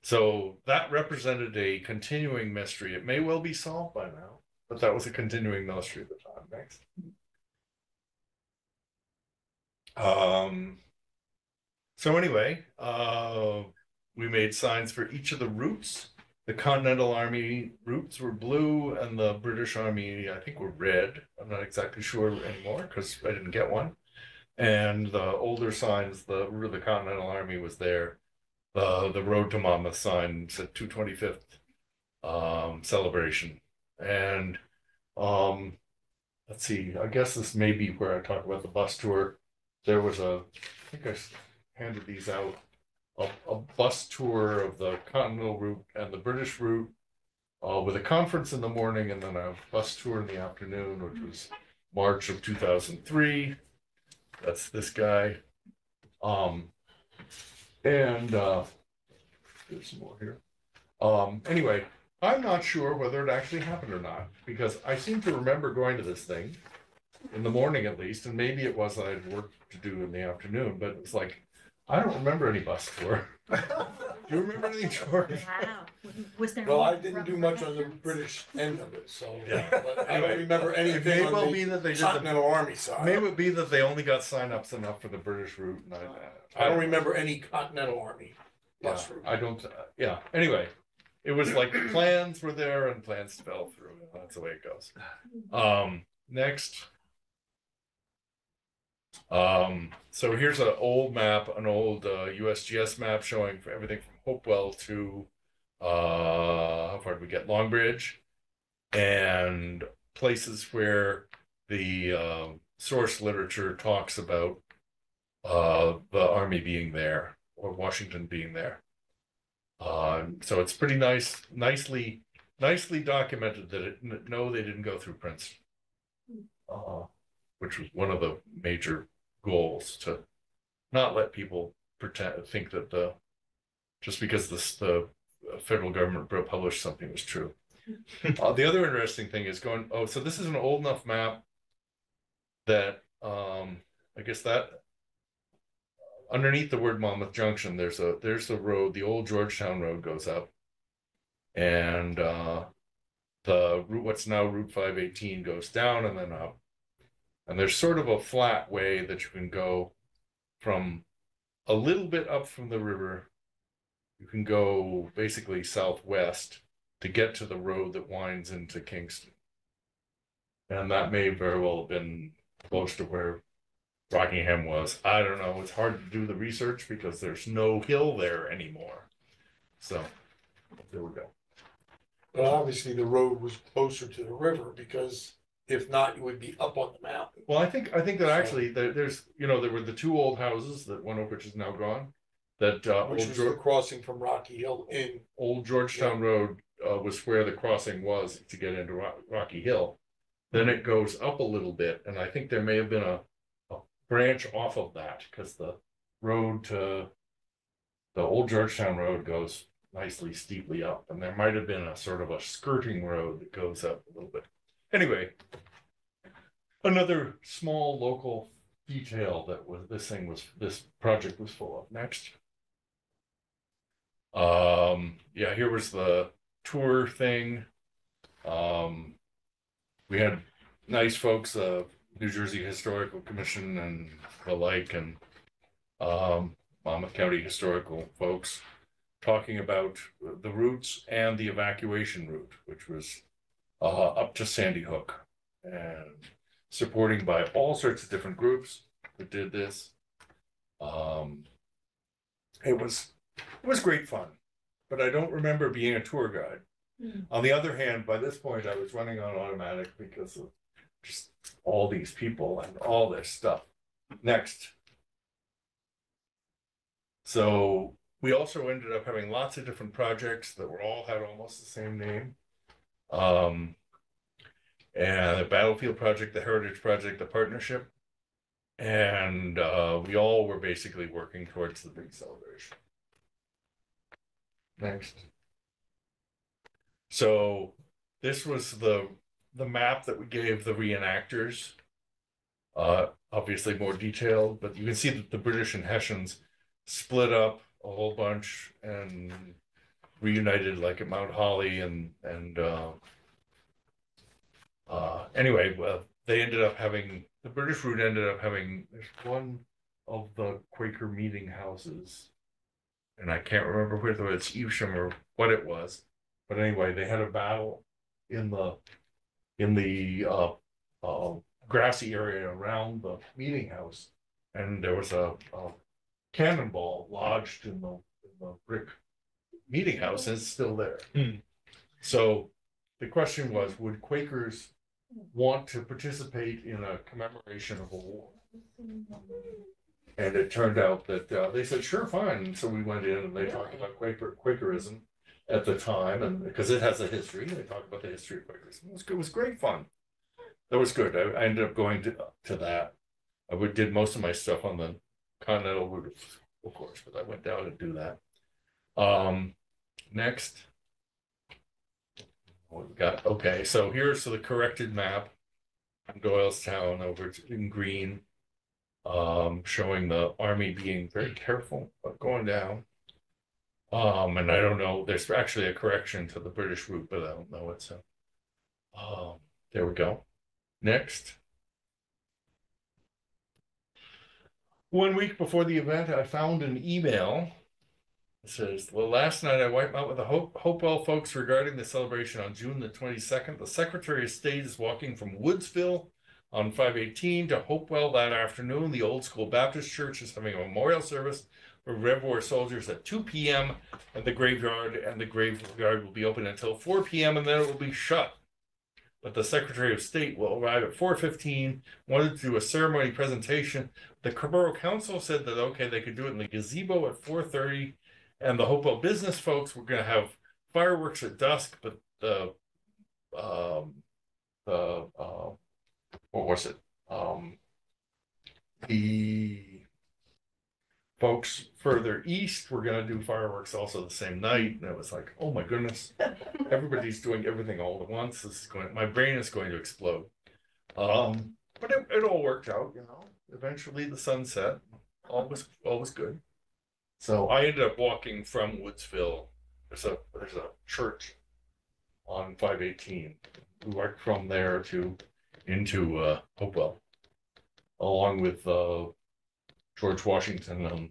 So that represented a continuing mystery. It may well be solved by now, but that was a continuing mystery at the time. Next. So anyway, we made signs for each of the routes. The Continental Army routes were blue, and the British Army, I think, were red. I'm not exactly sure anymore because I didn't get one. And the older signs, the route of the Continental Army was there. The Road to Monmouth sign said 225th celebration. And let's see, I guess this may be where I talk about the bus tour. There was I think I handed these out, a bus tour of the Continental route and the British route with a conference in the morning and then a bus tour in the afternoon, which was March of 2003. That's this guy. And there's some more here. Anyway, I'm not sure whether it actually happened or not, because I seem to remember going to this thing in the morning at least, and maybe it was I had work to do in the afternoon, but it's like, I don't remember any bus tour. Do you remember anything, George? Wow. Was there? Well, any I didn't do much on the British end of it, so. Yeah. But I don't remember It anything may on well be the that they did Continental Army side. May it be that they only got sign-ups enough for the British route, and I don't remember any Continental Army bus route. I don't. Yeah. Anyway, it was like plans were there and plans fell through. That's the way it goes. Next. So here's an old map, an old USGS map showing for everything from Hopewell to how far did we get? Longbridge, and places where the source literature talks about the Army being there or Washington being there. So it's pretty nicely documented that no, they didn't go through Princeton, which was one of the major goals, to not let people think that just because the federal government published something was true. The other interesting thing is so this is an old enough map that I guess that underneath the word Monmouth Junction, there's the road, the old Georgetown Road goes up, and the route, what's now Route 518, goes down and then up. And there's sort of a flat way that you can go from a little bit up from the river. You can go basically southwest to get to the road that winds into Kingston. And that may very well have been close to where Rockingham was. I don't know. It's hard to do the research because there's no hill there anymore. So there we go. But obviously the road was closer to the river, because if not, you would be up on the mountain. Well, I think that actually there's there were the two old houses, that one of which is now gone. That Which was the crossing from Rocky Hill in. Old Georgetown Road was where the crossing was to get into Rocky Hill. Then it goes up a little bit, and I think there may have been a branch off of that, because the road to the old Georgetown Road goes nicely steeply up, and there might have been a sort of a skirting road that goes up a little bit. Anyway, another small local detail that this project was full of. Next. Yeah, here was the tour thing. We had nice folks, New Jersey Historical Commission and the like, and Monmouth County Historical folks talking about the routes and the evacuation route, which was up to Sandy Hook, and supporting by all sorts of different groups that did this. It was great fun, but I don't remember being a tour guide. On the other hand, by this point, I was running on automatic because of just all these people and all this stuff. Next. So we also ended up having lots of different projects that all had almost the same name. And the Battlefield Project, the Heritage Project, the Partnership. And we all were basically working towards the big celebration. Next. So this was the map that we gave the reenactors. Obviously more detailed, but you can see that the British and Hessians split up a whole bunch and reunited, like at Mount Holly, and anyway, they ended up having, the British route ended up having, there's one of the Quaker meeting houses, and I can't remember whether it's Evesham or what it was, but anyway, they had a battle in the grassy area around the meeting house, and there was a cannonball lodged in the brick meeting house, and it's still there. So the question was, would Quakers want to participate in a commemoration of a war? And it turned out that they said, sure, fine. And so we went in and they talked about Quakerism at the time, and because it has a history, they talked about the history of Quakerism. It was great fun. That was good. I ended up going to that. I did most of my stuff on the Continental route, of course, but I went down to do that. Next. What we got? Okay, so here's the corrected map from Doylestown over in green, showing the Army being very careful about going down. And I don't know, there's actually a correction to the British route, but I don't know it. So there we go. Next. 1 week before the event, I found an email It says, well, last night I wiped out with the Hopewell folks regarding the celebration on June the 22nd. The Secretary of State is walking from Woodsville on 518 to Hopewell that afternoon. The Old School Baptist Church is having a memorial service for Rev War soldiers at 2 p.m. at the graveyard, and the graveyard will be open until 4 p.m. and then it will be shut. But the Secretary of State will arrive at 4:15, wanted to do a ceremony presentation. The Borough Council said that, okay, they could do it in the gazebo at 4:30, and the Hopewell business folks were going to have fireworks at dusk, but what was it? The folks further east were going to do fireworks also the same night, and it was like, oh my goodness, everybody's doing everything all at once. This is going, my brain is going to explode. But it all worked out, you know. Eventually the sun set, all was good. So I ended up walking from Woodsville. There's a church on 518. We walked from there into Hopewell, along with George Washington and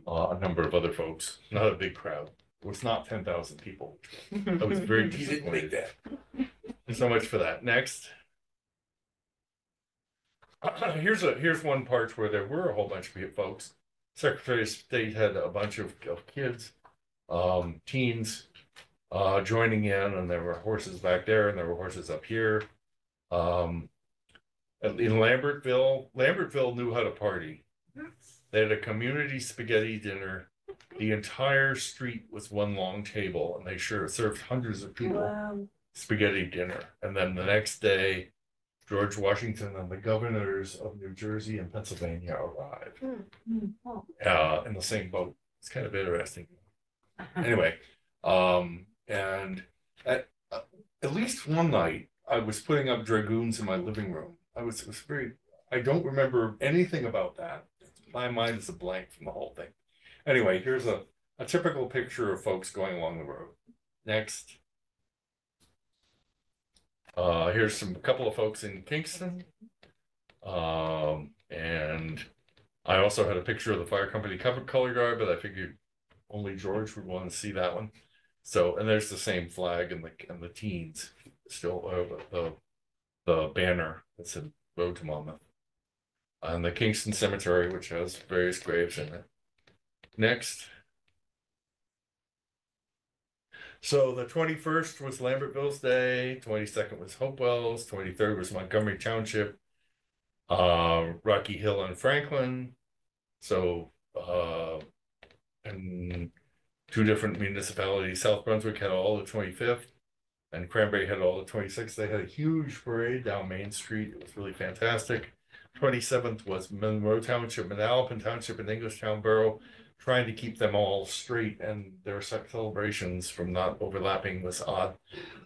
a number of other folks. Not a big crowd. It was not 10,000 people. I was very You didn't make disappointed. that. So much for that. Next. Here's one part where there were a whole bunch of folks. Secretary of State had a bunch of kids, teens, joining in, and there were horses back there, and there were horses up here. In Lambertville knew how to party. They had a community spaghetti dinner. The entire street was one long table, and they served hundreds of people spaghetti dinner. And then the next day, George Washington and the governors of New Jersey and Pennsylvania arrived in the same boat. It's kind of interesting. Anyway, and at least one night, I was putting up dragoons in my living room. I don't remember anything about that. My mind is a blank from the whole thing. Anyway, here's a typical picture of folks going along the road. Next. Here's a couple of folks in Kingston. And I also had a picture of the fire company color guard, but I figured only George would want to see that one. So, and there's the same flag and the teens still, the banner that said Road to Monmouth. And the Kingston Cemetery, which has various graves in it. Next. So the 21st was Lambertville's day, 22nd was Hopewell's, 23rd was Montgomery Township, Rocky Hill and Franklin. So, and two different municipalities. South Brunswick had all the 25th, and Cranbury had all the 26th. They had a huge parade down Main Street. It was really fantastic. 27th was Monroe Township, Manalapan Township, and Englishtown Borough, trying to keep them all straight, and their celebrations from not overlapping was odd.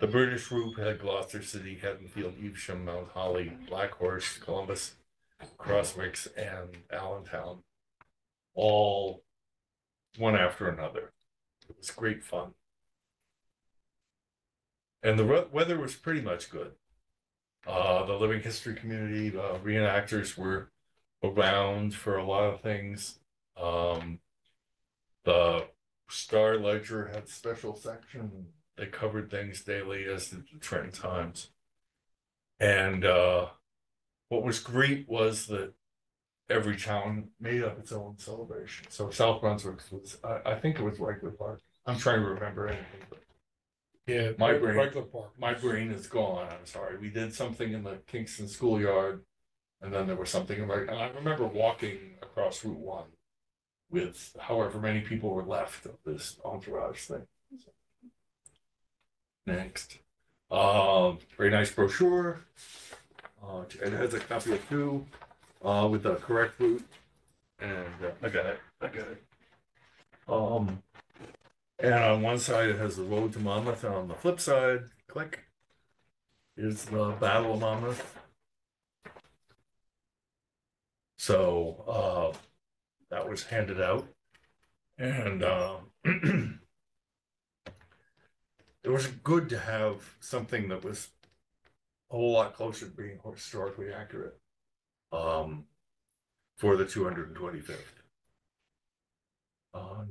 The British group had Gloucester City, Haddonfield, Evesham, Mount Holly, Black Horse, Columbus, Crosswicks, and Allentown, all one after another. It was great fun. And the weather was pretty much good. The living history community, reenactors were around for a lot of things. The Star Ledger had a special section. They covered things daily, as did the Trenton Times. And what was great was that every town made up its own celebration. So South Brunswick was, I think it was Regular Park. I'm trying to remember anything, but Yeah, my brain, regular park. my brain is gone. I'm sorry. We did something in the Kingston schoolyard, and then there was something and I remember walking across Route 1 with however many people were left of this entourage thing. Next. Very nice brochure. It has a copy of two with the correct route. And I got it. And on one side it has the road to Monmouth, and on the flip side, click, is the Battle of Monmouth. So that was handed out, and it was good to have something that was a whole lot closer to being historically accurate for the 225th.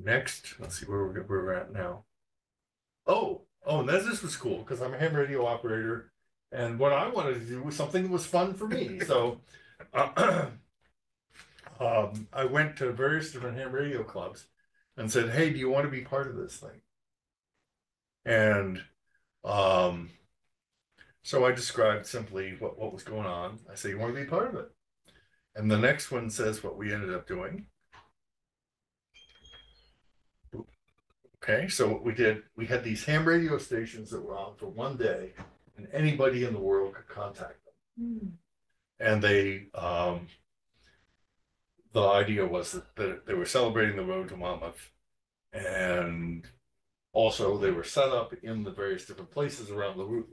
Next, let's see where we're at now. Oh, and this was cool because I'm a ham radio operator, and what I wanted to do was something that was fun for me. So, I went to various different ham radio clubs and said, "Hey, do you want to be part of this thing?" And so I described simply what was going on. I say, "You want to be part of it?" And the next one says what we ended up doing. Okay, so what we did, we had these ham radio stations that were on for one day, and anybody in the world could contact them. And they, the idea was that they were celebrating the road to Monmouth, and also they were set up in the various different places around the route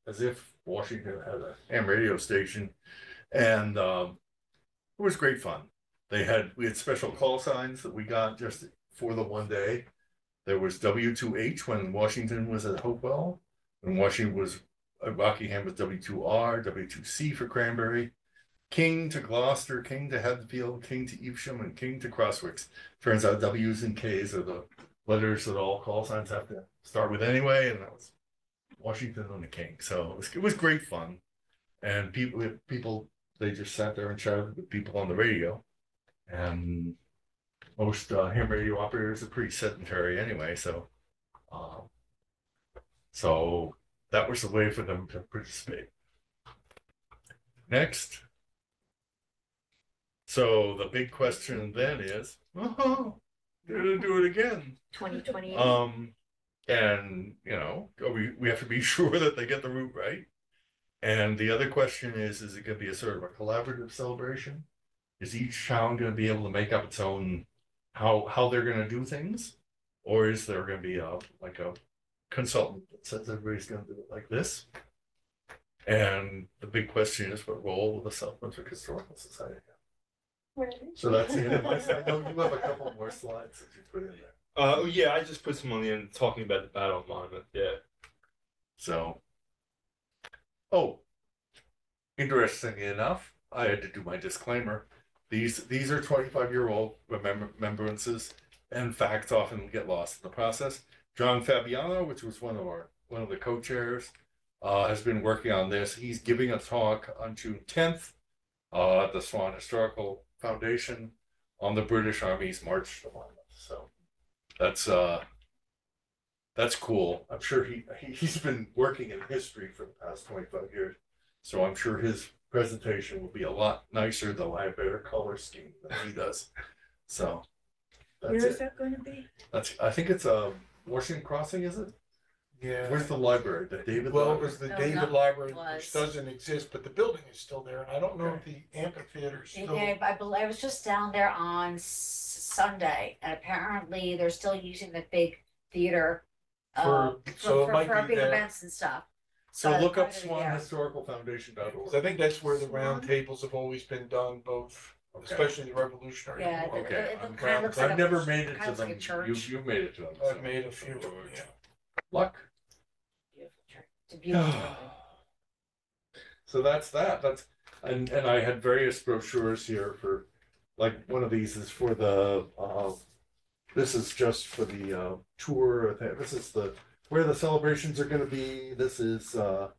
as if Washington had a ham radio station, and it was great fun. We had special call signs that we got just for the one day. There was W2H when Washington was at Hopewell, and Washington was at Rockingham was W2R, W2C for Cranbury, King to Gloucester, King to Hatfield, King to Evesham, and King to Crosswicks. Turns out W's and K's are the letters that all call signs have to start with anyway, and that was Washington and the King. So it was great fun, and people they just sat there and chatted with people on the radio, and most ham radio operators are pretty sedentary anyway, so that was the way for them to participate. Next. So the big question then is, they're gonna do it again. 2028. And we have to be sure that they get the route right. And the other question is it gonna be a sort of a collaborative celebration? Is each town gonna be able to make up its own how they're going to do things, or is there going to be a consultant that says everybody's going to do it like this? And the big question is, what role will the South Brunswick Historical Society have? So that's the end of my slide. I know you have a couple more slides that you put in there. Yeah, I just put some on the end talking about the Battle of Monmouth. Yeah. So, interestingly enough, I had to do my disclaimer. These are 25-year-old remembrances, and facts often get lost in the process. John Fabiano, which was one of the co-chairs, has been working on this. He's giving a talk on June 10th at the Swan Historical Foundation on the British Army's march to Monmouth. So that's cool. I'm sure he's been working in history for the past 25 years, so I'm sure his presentation will be a lot nicer. They'll have better color scheme than he does. So Where is that going to be? I think it's Washington Crossing, is it? Yeah. Where's the library? The David Well, it Library? was the No, David not Library, was. which doesn't exist, but the building is still there, and I don't know if the amphitheater is still. I believe I was just down there on Sunday, and apparently they're still using the big theater So it might for be big there. events and stuff. So but look up it's probably there. SwanHistoricalFoundation.org. I think that's where the round tables have always been done, both, Okay. especially the Revolutionary Yeah, War. Okay. it I'm kind of looks like I've a- never made it kind to of looks like them. a church. You've made it to them. I've made a few, yeah. Luck. Beautiful church. It's a beautiful building. So that's that. And I had various brochures here for, like, one of these is for the this is just for the tour. This is where the celebrations are going to be. This is the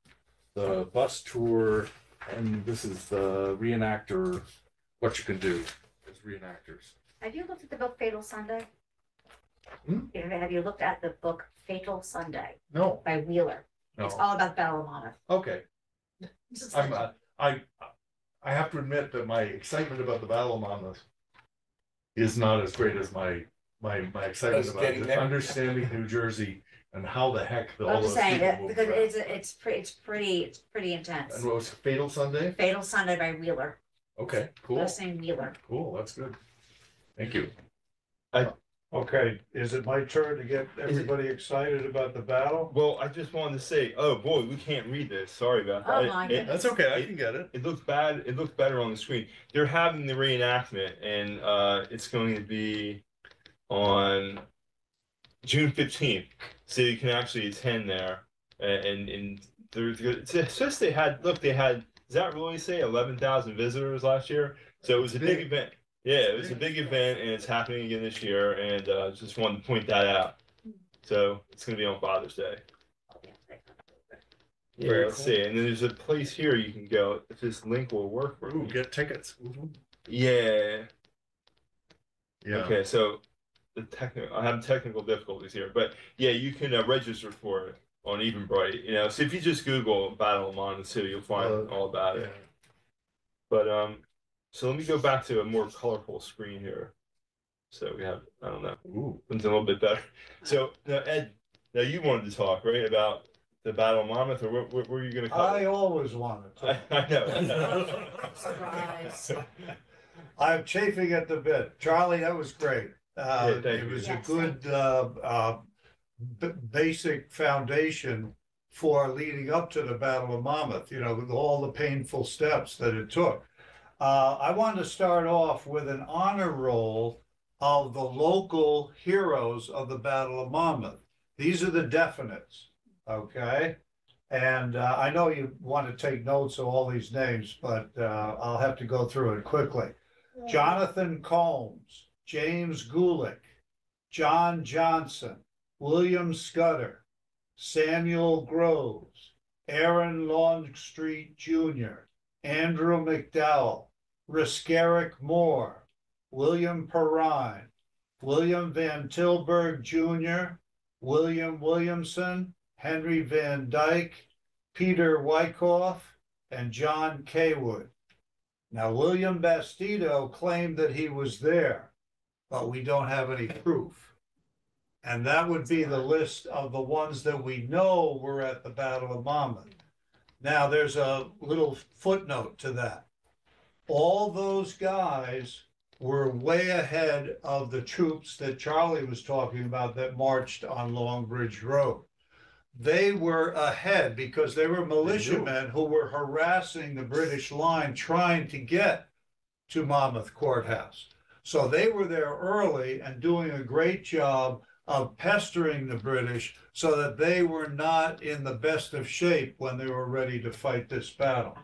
bus tour, and this is the reenactor. What you can do as reenactors. Have you looked at the book Fatal Sunday? Hmm? Have you looked at the book Fatal Sunday No, by Wheeler? It's no. all about the Battle of Monmouth. Okay. Just I'm like- I have to admit that my excitement about the Battle of Monmouth is not as great as my excitement Us about getting there. understanding New Jersey and how the heck all I'm those just saying people that move because around. it's pretty intense. And what was it, Fatal Sunday? Fatal Sunday by Wheeler. Okay, cool, Last name Wheeler. cool, that's good. Thank you. Okay, is it my turn to get everybody excited about the battle? Well, I just wanted to say, oh boy, we can't read this. Sorry about that. Oh, my goodness. That's okay, I can get it. It looks bad. It looks better on the screen. They're having the reenactment, and it's going to be on June 15th, so you can actually attend there. And there's it says they had. Look, they had. Does that really say 11,000 visitors last year? So it was a big event. Yeah, it was a big event and it's happening again this year, and just wanted to point that out. So it's gonna be on Father's Day. Yeah, Very let's cool. see. And then there's a place here you can go if this link will work for Ooh, you. get tickets. Yeah. Yeah. Okay, so I have technical difficulties here, but yeah, you can register for it on Eventbrite. You know, so if you just Google Battle of Monmouth City, you'll find all about it. But so let me go back to a more colorful screen here. So we have, I don't know, it's a little bit better. So now Ed, now you wanted to talk, right, about the Battle of Monmouth, or what were you going to cover? I always wanted to. I know. Surprise. I'm chafing at the bit. Charlie, that was great. Thank It you. was Yes, a good basic foundation for leading up to the Battle of Monmouth, you know, with all the painful steps that it took. I wanted to start off with an honor roll of the local heroes of the Battle of Monmouth. These are the definites, okay? And I know you want to take notes of all these names, but I'll have to go through it quickly. Jonathan Combs, James Gulick, John Johnson, William Scudder, Samuel Groves, Aaron Longstreet Jr., Andrew McDowell, Riscaric Moore, William Perrine, William Van Tilburg Jr., William Williamson, Henry Van Dyke, Peter Wyckoff, and John Kaywood. Now, William Bastido claimed that he was there, but we don't have any proof. And that would be the list of the ones that we know were at the Battle of Monmouth. Now, there's a little footnote to that. All those guys were way ahead of the troops that Charlie was talking about that marched on Long Bridge Road. They were ahead because they were militiamen who were harassing the British line trying to get to Monmouth Courthouse. So they were there early and doing a great job of pestering the British so that they were not in the best of shape when they were ready to fight this battle.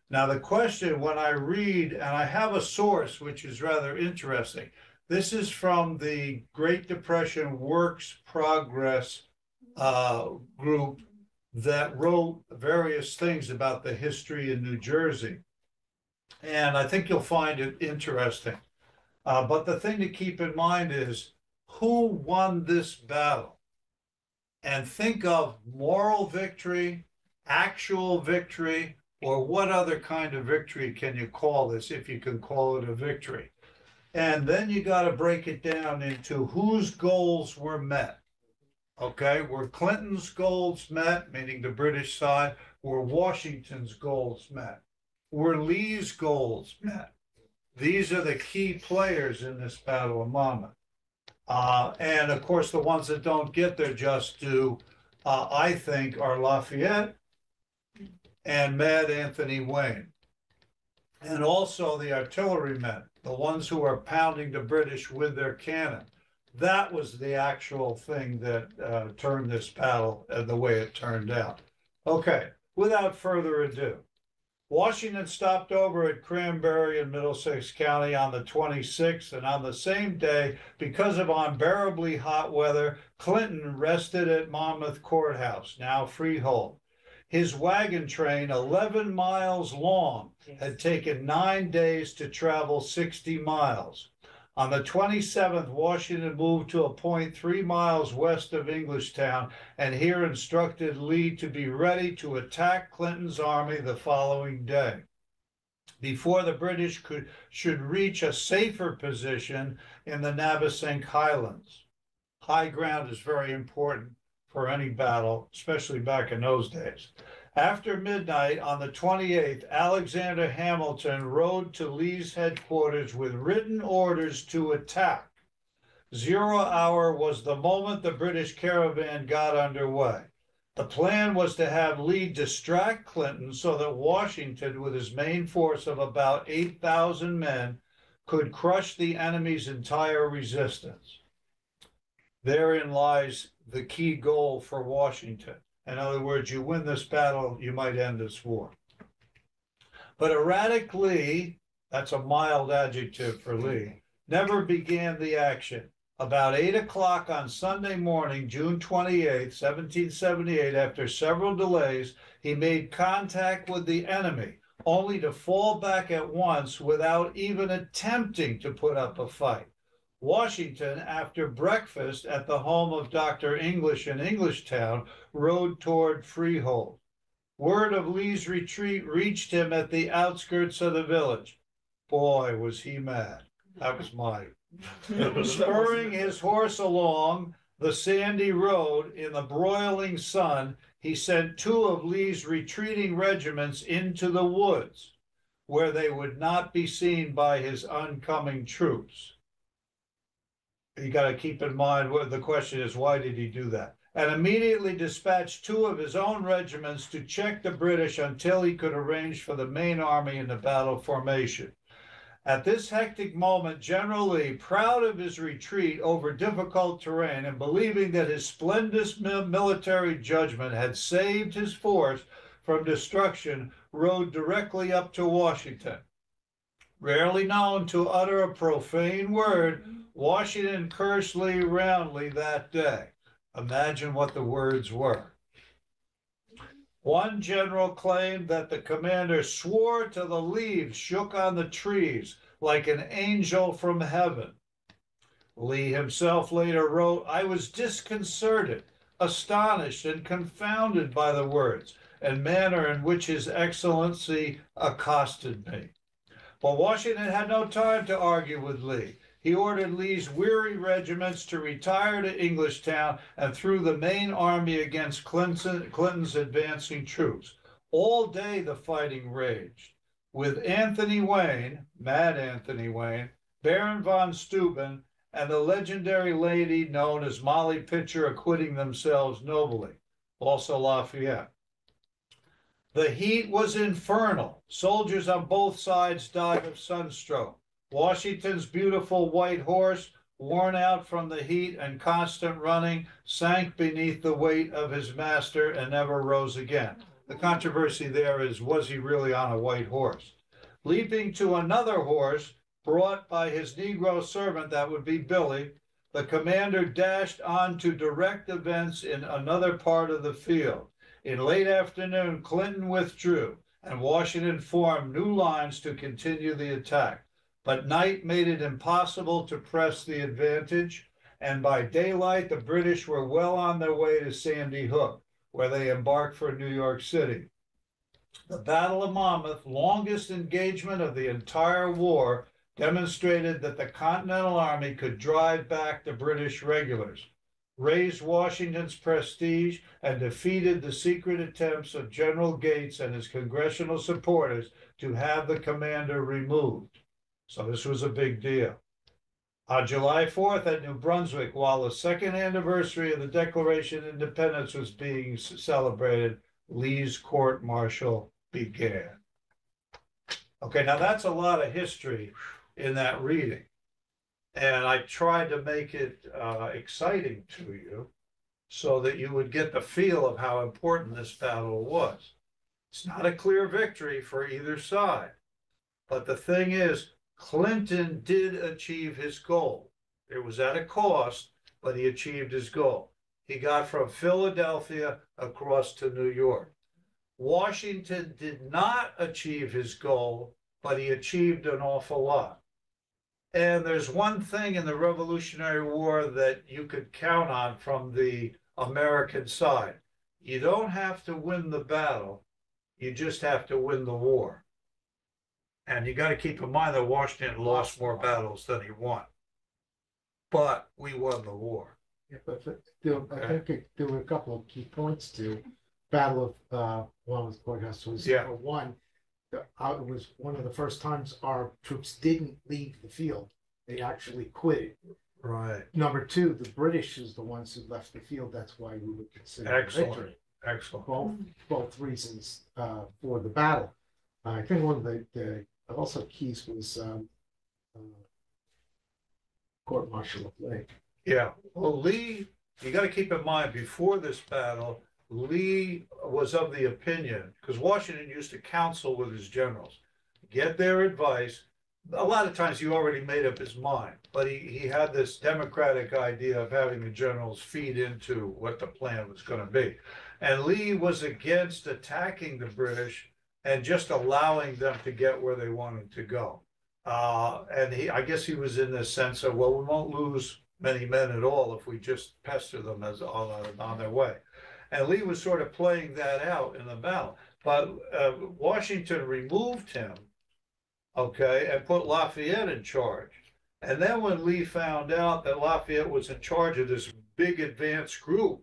Now, the question when I read, and I have a source which is rather interesting, this is from the Great Depression Works Progress group that wrote various things about the history in New Jersey. And I think you'll find it interesting. But the thing to keep in mind is who won this battle? And think of moral victory, actual victory, or what other kind of victory can you call this, if you can call it a victory? And then you got to break it down into whose goals were met. Okay, were Clinton's goals met, meaning the British side? Were Washington's goals met? Were Lee's goals met? These are the key players in this Battle of Monmouth. And of course, the ones that don't get their just due, I think, are Lafayette and Mad Anthony Wayne. And also the artillerymen, the ones who are pounding the British with their cannon. That was the actual thing that turned this battle the way it turned out. Okay, without further ado, Washington stopped over at Cranbury in Middlesex County on the 26th, and on the same day, because of unbearably hot weather, Clinton rested at Monmouth Courthouse, now freehold. His wagon train, 11 miles long, had taken 9 days to travel 60 miles. On the 27th, Washington moved to a point 3 miles west of Englishtown, and here instructed Lee to be ready to attack Clinton's army the following day, before the British should reach a safer position in the Navesink Highlands. High ground is very important for any battle, especially back in those days. After midnight on the 28th, Alexander Hamilton rode to Lee's headquarters with written orders to attack. 0 hour was the moment the British caravan got underway. The plan was to have Lee distract Clinton so that Washington, with his main force of about 8,000 men, could crush the enemy's entire resistance. Therein lies the key goal for Washington. In other words, you win this battle, you might end this war. But erratic Lee, that's a mild adjective for Lee, never began the action. About 8 o'clock on Sunday morning, June 28th, 1778, after several delays, he made contact with the enemy, only to fall back at once without even attempting to put up a fight. Washington, after breakfast at the home of Dr. English in Englishtown, rode toward Freehold. Word of Lee's retreat reached him at the outskirts of the village. Boy, was he mad. That was mine. Spurring his horse along the sandy road in the broiling sun, he sent 2 of Lee's retreating regiments into the woods, where they would not be seen by his oncoming troops. You got to keep in mind what the question is, why did he do that? And immediately dispatched 2 of his own regiments to check the British until he could arrange for the main army in the battle formation. At this hectic moment, General Lee, proud of his retreat over difficult terrain and believing that his splendid military judgment had saved his force from destruction, rode directly up to Washington. Rarely known to utter a profane word, Washington cursed Lee roundly that day. Imagine what the words were. One general claimed that the commander swore till the leaves shook on the trees like an angel from heaven. Lee himself later wrote, I was disconcerted, astonished, and confounded by the words and manner in which His Excellency accosted me. But Washington had no time to argue with Lee. He ordered Lee's weary regiments to retire to Englishtown and threw the main army against Clinton's advancing troops. All day the fighting raged, with Anthony Wayne, Mad Anthony Wayne, Baron von Steuben, and the legendary lady known as Molly Pitcher acquitting themselves nobly, also Lafayette. The heat was infernal. Soldiers on both sides died of sunstroke. Washington's beautiful white horse, worn out from the heat and constant running, sank beneath the weight of his master and never rose again. The controversy there is, was he really on a white horse? Leaping to another horse, brought by his Negro servant, that would be Billy, the commander dashed on to direct events in another part of the field. In late afternoon, Clinton withdrew, and Washington formed new lines to continue the attack. But night made it impossible to press the advantage, and by daylight the British were well on their way to Sandy Hook, where they embarked for New York City. The Battle of Monmouth, longest engagement of the entire war, demonstrated that the Continental Army could drive back the British regulars, raised Washington's prestige, and defeated the secret attempts of General Gates and his congressional supporters to have the commander removed. So this was a big deal. On July 4th at New Brunswick, while the second anniversary of the Declaration of Independence was being celebrated, Lee's court-martial began. Okay, now that's a lot of history in that reading. And I tried to make it exciting to you so that you would get the feel of how important this battle was. It's not a clear victory for either side. But the thing is, Clinton did achieve his goal. It was at a cost, but he achieved his goal. He got from Philadelphia across to New York. Washington did not achieve his goal, but he achieved an awful lot. And there's one thing in the Revolutionary War that you could count on from the American side. You don't have to win the battle, you just have to win the war. And you got to keep in mind that Washington lost more battles than he won. But we won the war. Yeah, but I think there were a couple of key points to Battle of Monmouth Courthouse. Was one, it was one of the first times our troops didn't leave the field. They actually quit. Right. Number two, the British is the ones who left the field. That's why we would consider victory. Excellent. Both reasons for the battle. I think one of the also keys was court-martial of Lee. Yeah. Well, Lee, you got to keep in mind, before this battle, Lee was of the opinion, because Washington used to counsel with his generals, get their advice, a lot of times he already made up his mind, but he had this democratic idea of having the generals feed into what the plan was going to be. And Lee was against attacking the British and just allowing them to get where they wanted to go. And I guess he was in this sense of, well, we won't lose many men at all if we just pester them as on their way. And Lee was sort of playing that out in the battle. But Washington removed him, okay, and put Lafayette in charge. And then when Lee found out that Lafayette was in charge of this big advanced group,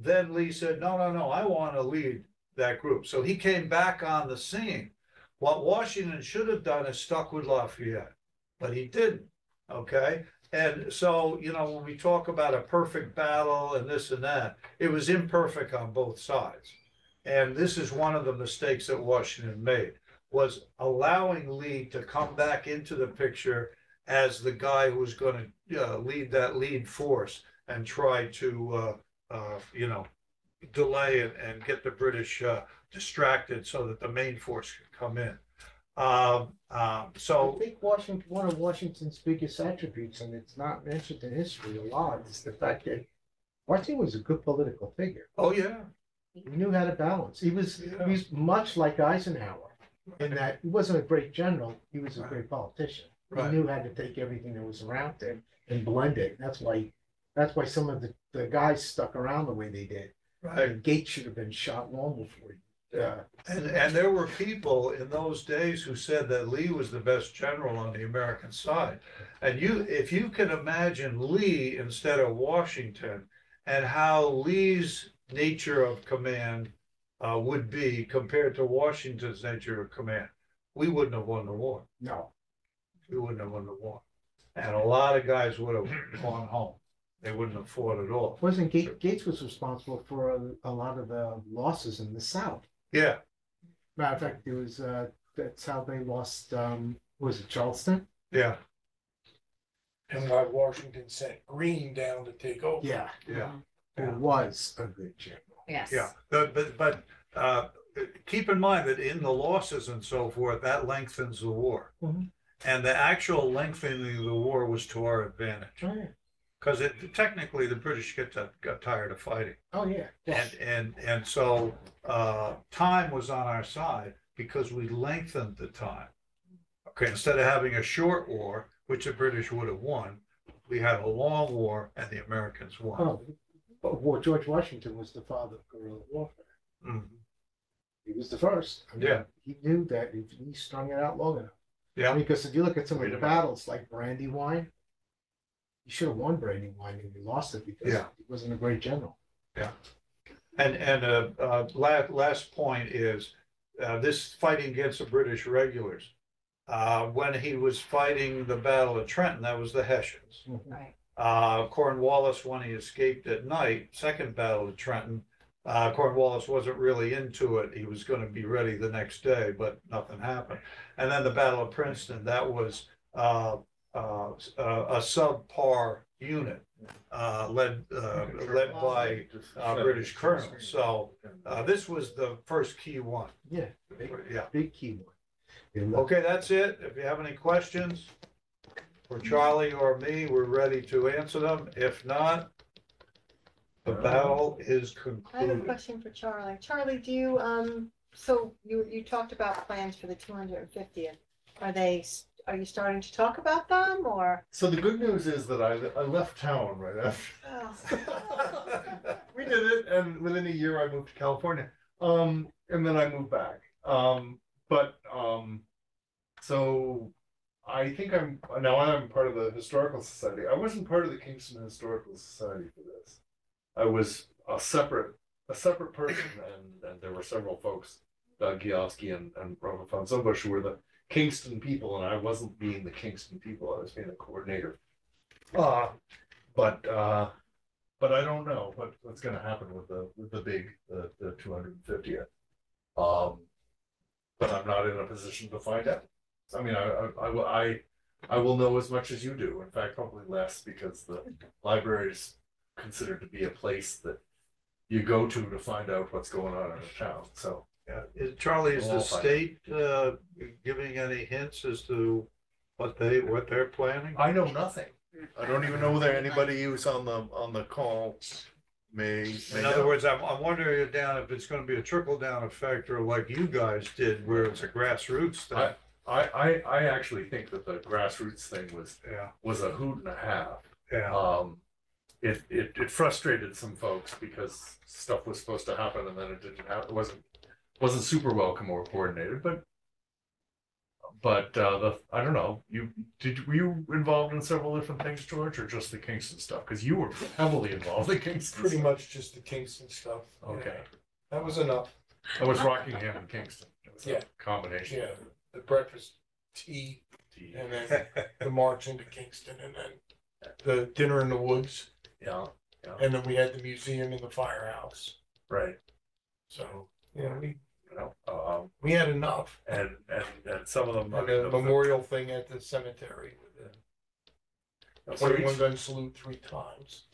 then Lee said, no, I want to lead that group. So he came back on the scene. What Washington should have done is stuck with Lafayette, but he didn't, okay? And so, you know, when we talk about a perfect battle and this and that, it was imperfect on both sides. And this is one of the mistakes that Washington made, was allowing Lee to come back into the picture as the guy who was going to lead that lead force and try to, you know, delay and get the British distracted so that the main force could come in. So I think Washington, one of Washington's biggest attributes, and it's not mentioned in history a lot, is the fact that Washington was a good political figure. oh yeah, He knew how to balance. He was much like Eisenhower in that he wasn't a great general. He was a great politician. Right. He knew how to take everything that was around him and blend it. That's why some of the guys stuck around the way they did. right. And Gates should have been shot long before. And there were people in those days who said that Lee was the best general on the American side. And if you can imagine Lee instead of Washington and how Lee's nature of command would be compared to Washington's nature of command, we wouldn't have won the war. No. We wouldn't have won the war. And a lot of guys would have gone home. They wouldn't have fought at all. Wasn't Gates was responsible for a lot of the losses in the South. Yeah, Matter of fact, it was that's how they lost. Was it Charleston? yeah, And why Washington sent Greene down to take over. Yeah, yeah. it was a good general. Yes. Yeah, but keep in mind that in the losses and so forth, that lengthens the war. Mhm. And the actual lengthening of the war was to our advantage. Oh yeah. Because technically the British got tired of fighting. Oh yeah. And so time was on our side because we lengthened the time. Okay, instead of having a short war, which the British would have won, we had a long war and the Americans won. Oh, well, George Washington was the father of guerrilla warfare. Mhm. He was the first. I mean, Yeah. He knew that if he strung it out long enough. Yeah. Because if you look at some of the Freedom. battles like Brandywine, he should have won Brandywine and he lost it because Yeah. he wasn't a great general. And last point is this fighting against the British regulars. When he was fighting the Battle of Trenton, that was the Hessians. Right. Cornwallis, when he escaped at night, Second Battle of Trenton, Cornwallis wasn't really into it. He was going to be ready the next day, but nothing happened. And then the Battle of Princeton, that was a subpar unit led by British colonels. So this was the first key one. Yeah, Yeah. big key one. Okay, that's it. If you have any questions for Charlie or me, we're ready to answer them. If not, the battle is I have a concluded. question for Charlie. Charlie, do you, so you talked about plans for the 250th. Are you starting to talk about them or? So the good news is that I left town right after. Oh. We did it, and within a year I moved to California. And then I moved back. So I think I'm part of the Historical Society. I wasn't part of the Kingston Historical Society for this. I was a separate person, and there were several folks, Doug Giowski and Robert von Sobush, who were the Kingston people, and I wasn't being the Kingston people. I was being a coordinator. But I don't know what's going to happen with the 250th. But I'm not in a position to find out. I mean, I will know as much as you do. In fact, probably less, because the library is considered to be a place that you go to find out what's going on in a town. So Yeah. Charlie, is We'll the all find state giving any hints as to what they're planning? I know nothing. I don't even know whether anybody who's on the call may In know. other words, I'm wondering if it's gonna be a trickle down effect or like you guys did where it's a grassroots thing. I actually think that the grassroots thing Yeah, was a hoot and a half. yeah. It frustrated some folks because stuff was supposed to happen and then it didn't happen. It wasn't super well coordinated, but I don't know. Were you involved in several different things, George, or just the Kingston stuff? Because you were heavily involved in Kingston. Pretty stuff. much just the Kingston stuff. Okay. That was enough. That was Rockingham and Kingston. It was Yeah. a combination. Yeah, the breakfast, tea, and then the march into Kingston, and then the dinner in the woods, Yeah. and then we had the museum in the firehouse. Right. So, yeah, You we had enough. and some of them. And the memorial thing at the cemetery with the So 21 each- gun salute 3 times.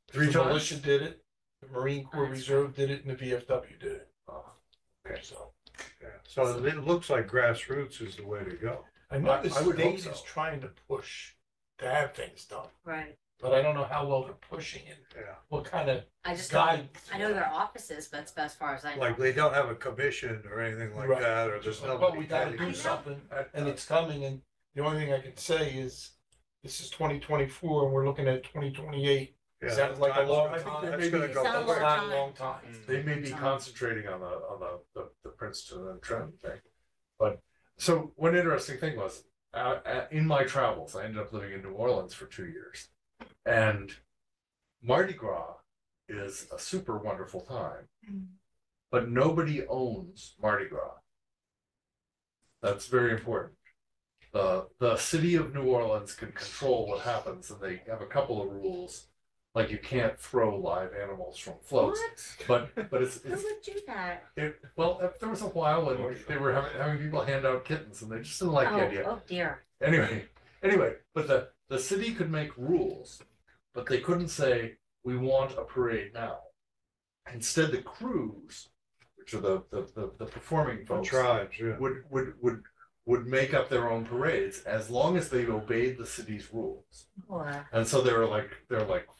Three The times? militia did it, the Marine Corps That's Reserve did it, and the VFW did it. Okay. So Yeah. So it looks like grassroots is the way to go. I know the I would hope state so. is trying to push to have things done, Right. but I don't know how well they're pushing it. Yeah. What kind of I just guidance? I know their offices, but as far as I know. Like they don't have a commission or anything like Right. that, or there's no. But we gotta do I know. something, and it's coming, and the only thing I can say is, this is 2024, and we're looking at 2028. Sounds like a long I think time. there That's may gonna be- go Sounds quick. like Not a long time. They may be concentrating on the Princeton and Trenton thing. But so one interesting thing was in my travels, I ended up living in New Orleans for 2 years, and Mardi Gras is a super wonderful time, but nobody owns Mardi Gras. That's very important. The city of New Orleans can control what happens, and they have a couple of rules. Like you can't throw live animals from floats, but it's Who would do that? well, there was a while when they were having people hand out kittens, and they just didn't like the idea. Oh dear. Anyway, but the city could make rules, but they couldn't say we want a parade now. Instead, the crews, which are the performing The folks, tribes, yeah. would make up their own parades as long as they obeyed the city's rules. Or And so there are like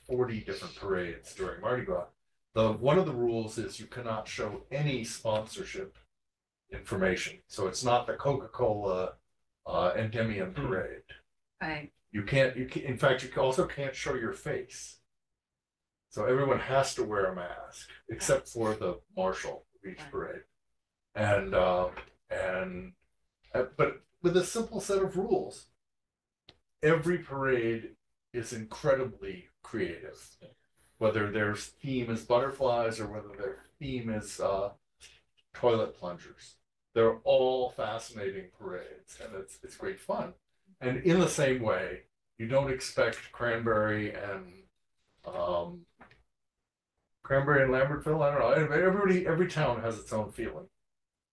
40 different parades during Mardi Gras. One of the rules is you cannot show any sponsorship information. So it's not the Coca-Cola Endymion parade. right. You can't. In fact, you also can't show your face. So everyone has to wear a mask except for the marshal of each parade, but with a simple set of rules. Every parade is incredibly creative, whether their theme is butterflies or whether their theme is toilet plungers. They're all fascinating parades, and it's great fun. And in the same way, you don't expect Cranbury and Lambertville. I don't know. Every town has its own feeling,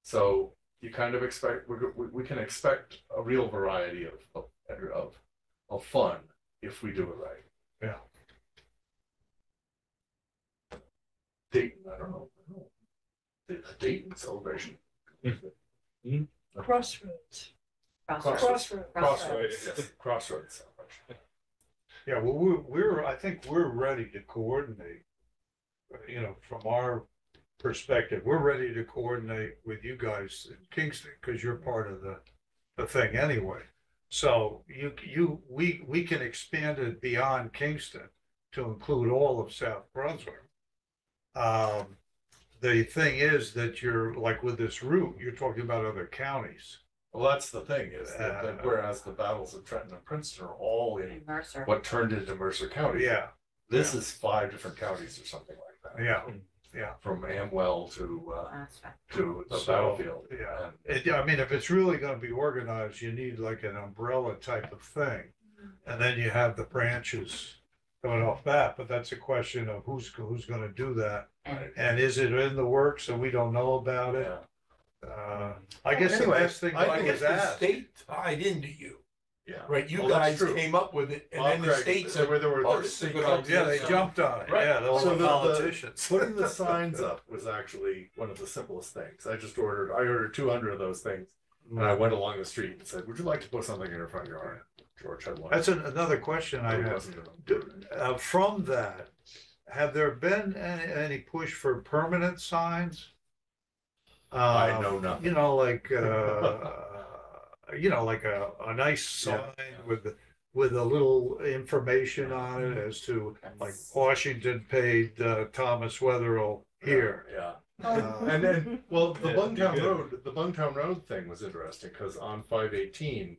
so you kind of expect we can expect a real variety of fun if we do it right. Yeah. Dayton, I don't know. The Dayton celebration. Crossroads. Crossroads. Crossroads. Yes, Crossroads celebration. Yeah, well, I think we're ready to coordinate. From our perspective, we're ready to coordinate with you guys in Kingston because you're part of the thing anyway. So we can expand it beyond Kingston to include all of South Brunswick. The thing is that you're like with this route, you're talking about other counties. Well, that's the thing is that whereas the battles of Trenton and Princeton are all in Mercer. what turned into Mercer County. Yeah, This is 5 different counties or something like that. yeah. From Amwell to That's right. the So, battlefield. Yeah. I mean, if it's really gonna be organized, you need like an umbrella type of thing. And then you have the branches going off that, but that's a question of who's gonna do that. And is it in the works and we don't know about it? I guess the Anyway, best thing I to I do guess is the ask. state tied into you, Yeah. right? You Well, that's guys true. came up with it, and Bob then the Craig, state said, there were oh, this is a good idea. Yeah, they jumped on it. Right. Yeah, they're all So the politicians. Putting the signs up was actually one of the simplest things. I ordered 200 of those things And I went along the street and said, would you like to put something in your front yard? George had one. That's another question I He have. wasn't gonna- From that, have there been any push for permanent signs? I know nothing. You know, like, like a nice sign with a little information on it as to, like, Washington paid Thomas Wetherill here. Yeah. Oh. And then, well, the Yeah, Bungtown good. Road, the Bungtown Road thing was interesting because on 518,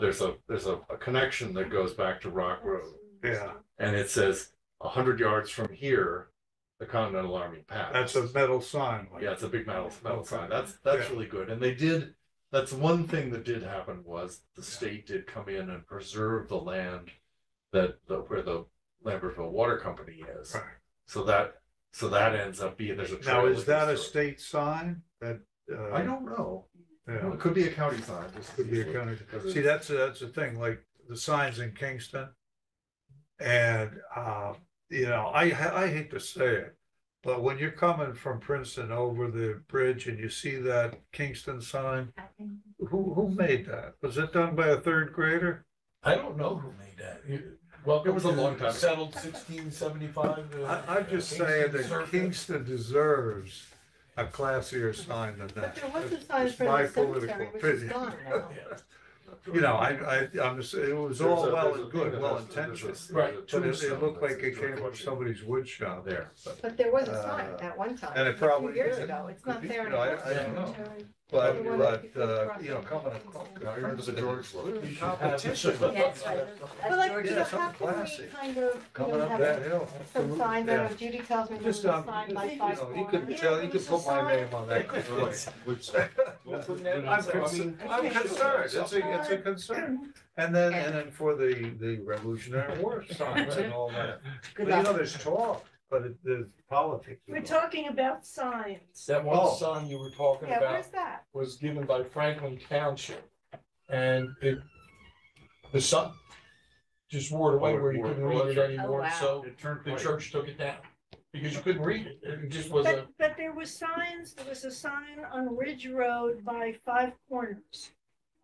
there's a connection that goes back to Rock Road, Yeah, and it says 100 yards from here, the Continental Army passed. that's a metal sign. Like, Yeah, it's a big metal sign. That's Yeah. really good. And they did. That's one thing that did happen was the state did come in and preserve the land where the Lambertville Water Company is. Right. So that ends up being there's a trail Now, is that a goes through. state sign that? I don't know. Yeah. It could be a county sign. Just Could be a easily, county. because See, it's- that's the thing, like the signs in Kingston. And, I hate to say it, but when you're coming from Princeton over the bridge and you see that Kingston sign, who made that? Was it done by a third grader? I don't know who made that. Welcome It was a to long time ago. Settled 1675. I'm just saying that Kingston deserves a classier sign than But that. there was a It's sign for my the political cemetery, which is opinion. gone now. I'm just, it was There's all a- well there's a and thing good, that well has- there's a- intentioned. Right. there's a But it tombstone looked like that's it came from George somebody's wood shop. there. But there was a sign Uh, at one time. and it a few probably years did. ago. It's Could not be, there you know, I anymore. don't know. But, The one that people cross coming Now you're into the George look. competition. That's right. But like, Georgia. so Yeah, how something can we classy. kind of, Coming up that hill. some signs, I Yeah. know Judy tells me there's Just, a sign by you Five know, you Corners. could Yeah, tell, you there could was a put my sign. name on that. We'll put that in. I'm concerned, it's a concern. And then for the Revolutionary War signs and all that. Good But, luck. there's talk, but there's politics. We're talking about signs. That one Oh. sign you were talking Yeah, about where's that? was given by Franklin Township. And the sun just wore it away Oh, it where you wore- couldn't oh, read that's it right. anymore, Oh, wow. so It turned the white. church took it down. Because you couldn't read it, it just was a, But there was signs, there was a sign on Ridge Road by Five Corners.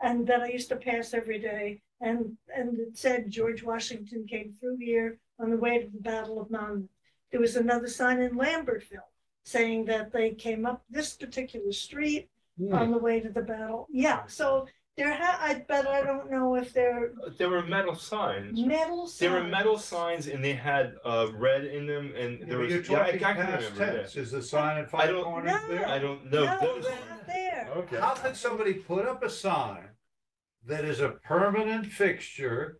And that I used to pass every day, and it said George Washington came through here on the way to the Battle of Monmouth. There was another sign in Lambertville saying that they came up this particular street on the way to the battle. Yeah, so but I don't know if they're There were metal signs. metal signs. There were metal signs and they had red in them and there was. You're Yeah, I talking can past remember tense, that. is the sign at I Five don't- Corners No. there? I don't know. No, those- they're not there. Okay. How could somebody put up a sign that is a permanent fixture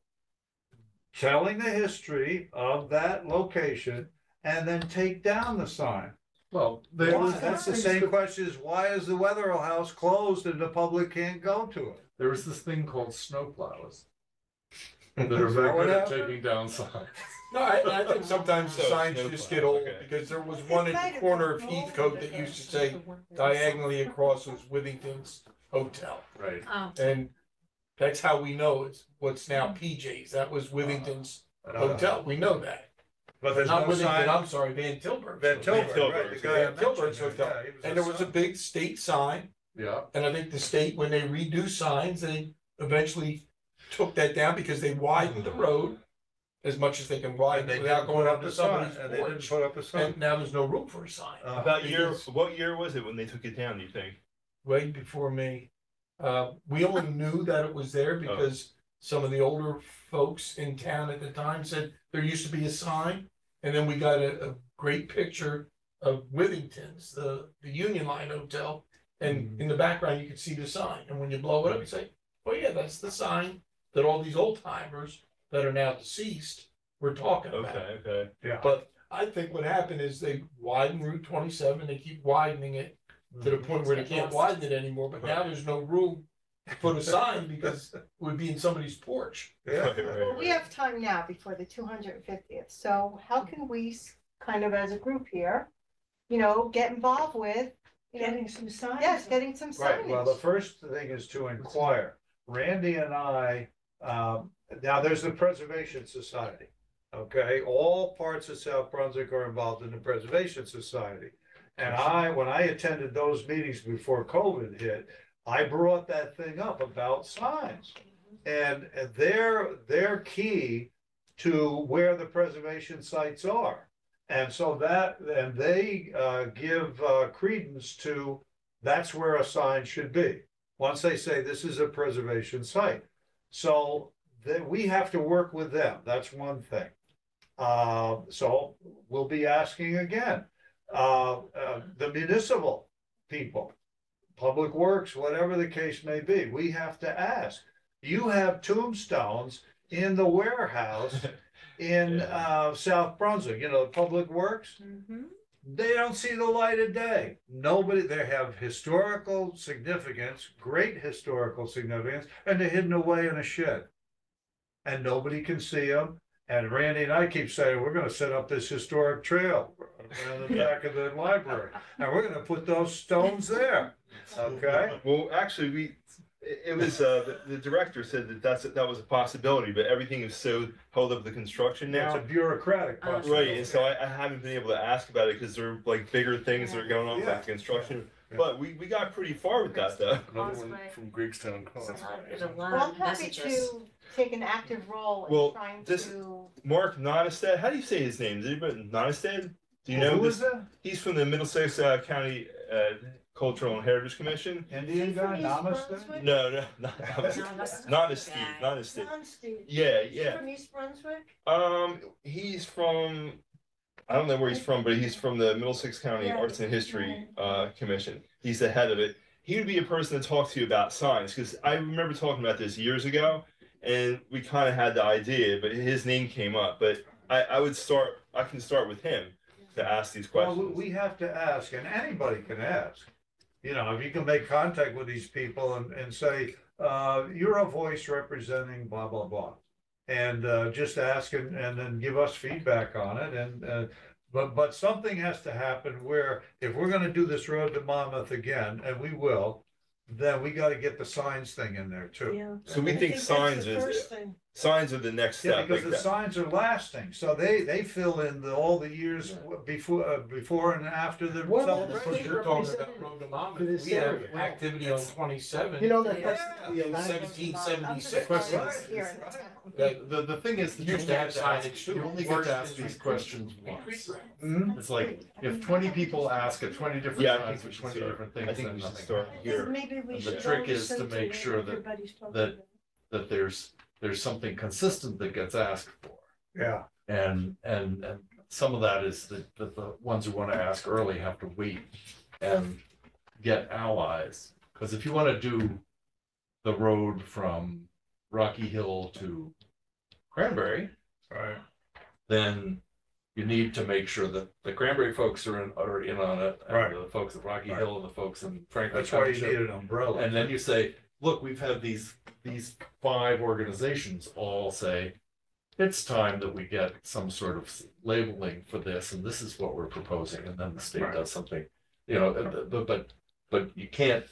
telling the history of that location and then take down the sign? Well, there was That's the same question as why is the Wetherill House closed and the public can't go to it? There was this thing called snowplows that are Is very that what good at happened? taking down signs. no, I think sometimes the So, signs no just plan, get old, okay. because there was one at the corner of Heathcote that used to say diagonally across was Withington's Hotel. Right. Oh, And that's how we know it's what's now PJ's, that was Withington's Hotel, we know that. But there's Not no Withington, sign. I'm sorry, Van Tilburg. Van Tilburg, Tilburg, right, the yeah. guy I Van Tilburg's mentioned, Hotel. yeah, he was And there was a sign. big state sign, Yeah. and I think the state, when they redo signs, they eventually took that down because they widened the road as much as they can And widen they it without didn't going put up up to a sign, somebody's and they didn't porch. put up a sign. And now there's no room for a sign. About Because- what year was it when they took it down, do you think? Way before me. We only knew that it was there because some of the older folks in town at the time said there used to be a sign. And then we got a great picture of Withington's, the Union Line Hotel. And in the background, you could see the sign. And when you blow it up, you say, oh yeah, that's the sign that all these old timers that are now deceased were talking about. Okay. Yeah. But I think what happened is they widened Route 27, they keep widening it to the point where they can't widen it anymore, but now there's no room to put a sign because it would be in somebody's porch. Yeah. Well, we have time now before the 250th, so how can we kind of as a group here, get involved with, Getting some signs. yes, getting some Right, well, the signage. first thing is to inquire. Randy and I, now there's the Preservation Society. Okay, all parts of South Brunswick are involved in the Preservation Society. And when I attended those meetings before COVID hit, I brought that thing up about signs. And they're key to where the preservation sites are. And so and they give credence to, that's where a sign should be. Once they say this is a preservation site. So that we have to work with them. That's one thing. So we'll be asking again. The municipal people, Public Works, whatever the case may be, we have to ask. You have tombstones in the warehouse in South Brunswick, you know, Public Works. Mhm. They don't see the light of day. Nobody, they have historical significance, great historical significance, and they're hidden away in a shed. And nobody can see them. And Randy and I keep saying, we're gonna set up this historic trail around the back of the library, and we're gonna put those stones there, okay? Well, actually, it was the director said that was a possibility, but everything is so held up with the construction It's now. a bureaucritic possibility. Right, and so I haven't been able to ask about it because there are like bigger things that are going on with Yeah. the construction. Yeah. But we got pretty far with that though. Another one from Greekstown. There's a lot Well, I'm of happy messages. to take an active role Well, in trying this- to. Mark Nonestead, how do you say his name? Is anybody Nonestead? Do you Well, know who this? is that? He's from the Middlesex County Cultural and Heritage Commission. Indian guy, East Namaste? Brunswick? No, No, that's not a the Steve, guy. not a Steve. Non-Steve. Yeah, Is he yeah. From East Brunswick? He's from, I don't know where he's from, but he's from the Middlesex County Right, Arts and History right. Commission. He's the head of it. He would be a person to talk to you about signs, because I remember talking about this years ago, and we kind of had the idea, but his name came up. But I can start with him to ask these Well, questions. we have to ask, and anybody can ask. You know, if you can make contact with these people and say, you're a voice representing blah, blah, blah. And just ask and then give us feedback on it. And but something has to happen where if we're gonna do this road to Monmouth again, and we will, then we gotta get the signs thing in there too. Yeah. So we I think that's signs the is- first thing. Signs are the next Yeah, step. because like the that. signs are lasting, so they fill in all the years before and after the What about That's celebration. what you're talking about, Road to For Monmouth. this We have area. activity on 27. You know, that Yeah. that's the Atlantic. 1776. Right. Here in the Right. town. The thing is, that Used to have signage too. you only get to ask these questions once. Mhm. It's like, if 20 people ask at 20 different Yeah, I times think we with should 20 start. different I things, think then we should nothing start happens. I think here. maybe we And the should trick is listen to make what sure that- everybody's talking that- about. That there's something consistent that gets asked for. Yeah, And some of that is that the ones who want to ask early have to wait and get allies. Because if you want to do the road from Rocky Hill to Cranbury, right. then you need to make sure that the Cranbury folks are in on it, and Right. the folks at Rocky Right. Hill and the folks in Franklin That's why you Township. need an umbrella. And then you say, look, we've had these 5 organizations all say, it's time that we get some sort of labeling for this, and this is what we're proposing, and then the state Right. does something, you know, but you can't,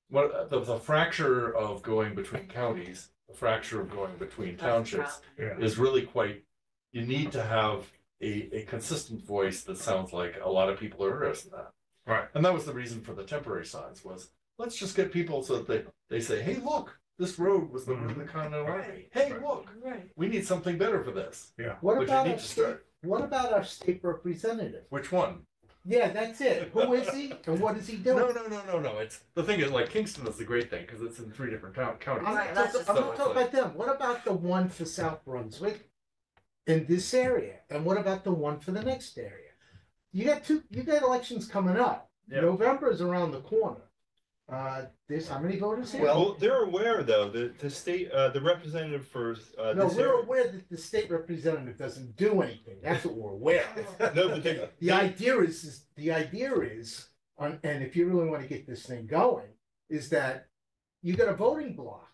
the fracture of going between counties, the fracture of going between townships Yeah. is really quite, you need to have a consistent voice that sounds like a lot of people are interested in that. Right. And that was the reason for the temporary signs was, let's just get people so that they say, hey, look, this road was the route of the Continental Army. Hey, Right. look, Right. we need something better for this. What But you about need our to state, start. what about our state representative? Which one? Yeah, that's it. Who is he and what is he doing? No. It's the thing is, like, Kingston is the great thing because it's in 3 different counties. I'm Right, not that's talking, I'm just- not talking about them. What about the one for South Brunswick in this area? And what about the one for the next area? You got elections coming up. Yeah. November is around the corner. There's how many voters here? Well, they're aware though, the state, the representative for no, this we're area. aware that the state representative doesn't do anything. That's what we're aware of. No, but The idea is, and if you really want to get this thing going, is that you got a voting block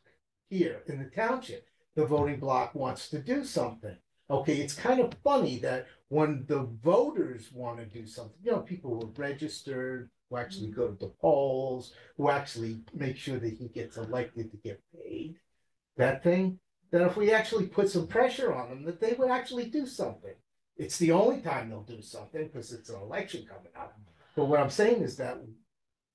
here in the township. The voting block wants to do something. Okay, it's kind of funny that when the voters want to do something, you know, people who are registered, who actually go to the polls, who actually make sure that he gets elected to get paid, that thing, that if we actually put some pressure on them, that they would actually do something. It's the only time they'll do something because it's an election coming up. But what I'm saying is that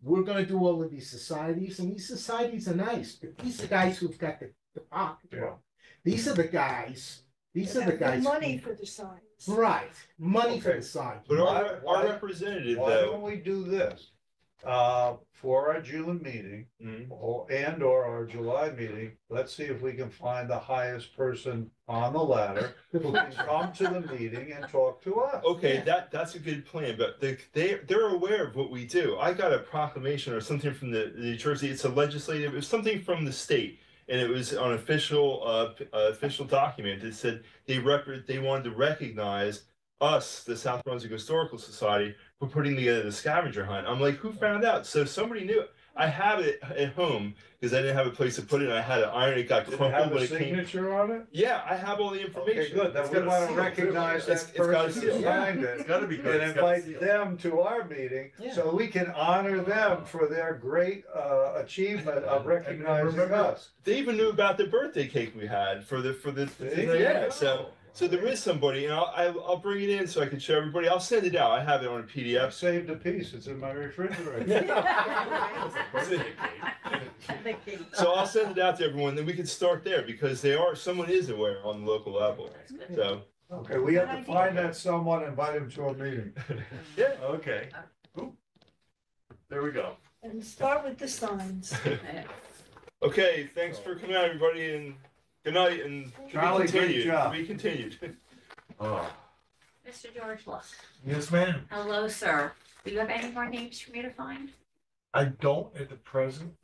we're gonna do all of these societies, and these societies are nice, but these are guys who've got the pocketbook. These are the guys, these are the guys. Money for the signs. Right, money for Okay. the sign. But Why- our representative Why though. don't we do this? For our June meeting, Mhm. or our July meeting, let's see if we can find the highest person on the ladder who can come to the meeting and talk to us. Okay, that's a good plan, but they're aware of what we do. I got a proclamation or something from the New Jersey. It's a legislative. It was something from the state, and it was an official document that said they wanted to recognize us, the South Brunswick Historical Society, for putting together the scavenger hunt. I'm like, who found out? So somebody knew. I have it at home because I didn't have a place to put it. And I had an iron. It got Did it crumpled have when a it came. signature on it? Yeah, I have all the Okay, information. good, then It's we got a wanna seal, recognize too. that It's got a person who seal. signed It's it. gotta be good. And It's got a invite seal. them to our meeting, so we can honor them for their great achievement of recognizing remember- us. They even knew about the birthday cake we had for the See? yeah. So there is somebody, and I'll bring it in so I can show everybody. I'll send it out. I have it on a I've PDF. saved a piece, it's in my refrigerator. So I'll send it out to everyone. Then we can start there because someone is aware on the local level. So Okay, we have to find that someone, invite him to a meeting. yeah. Okay. Oop. There we go. And start with the signs. Okay. Thanks for coming out, everybody, and good night. And to Charlie, be great continued. job. To be continued. Oh. Mr. George Luss. Yes, ma'am. Hello, sir. Do you have any more names for me to find? I don't at the present.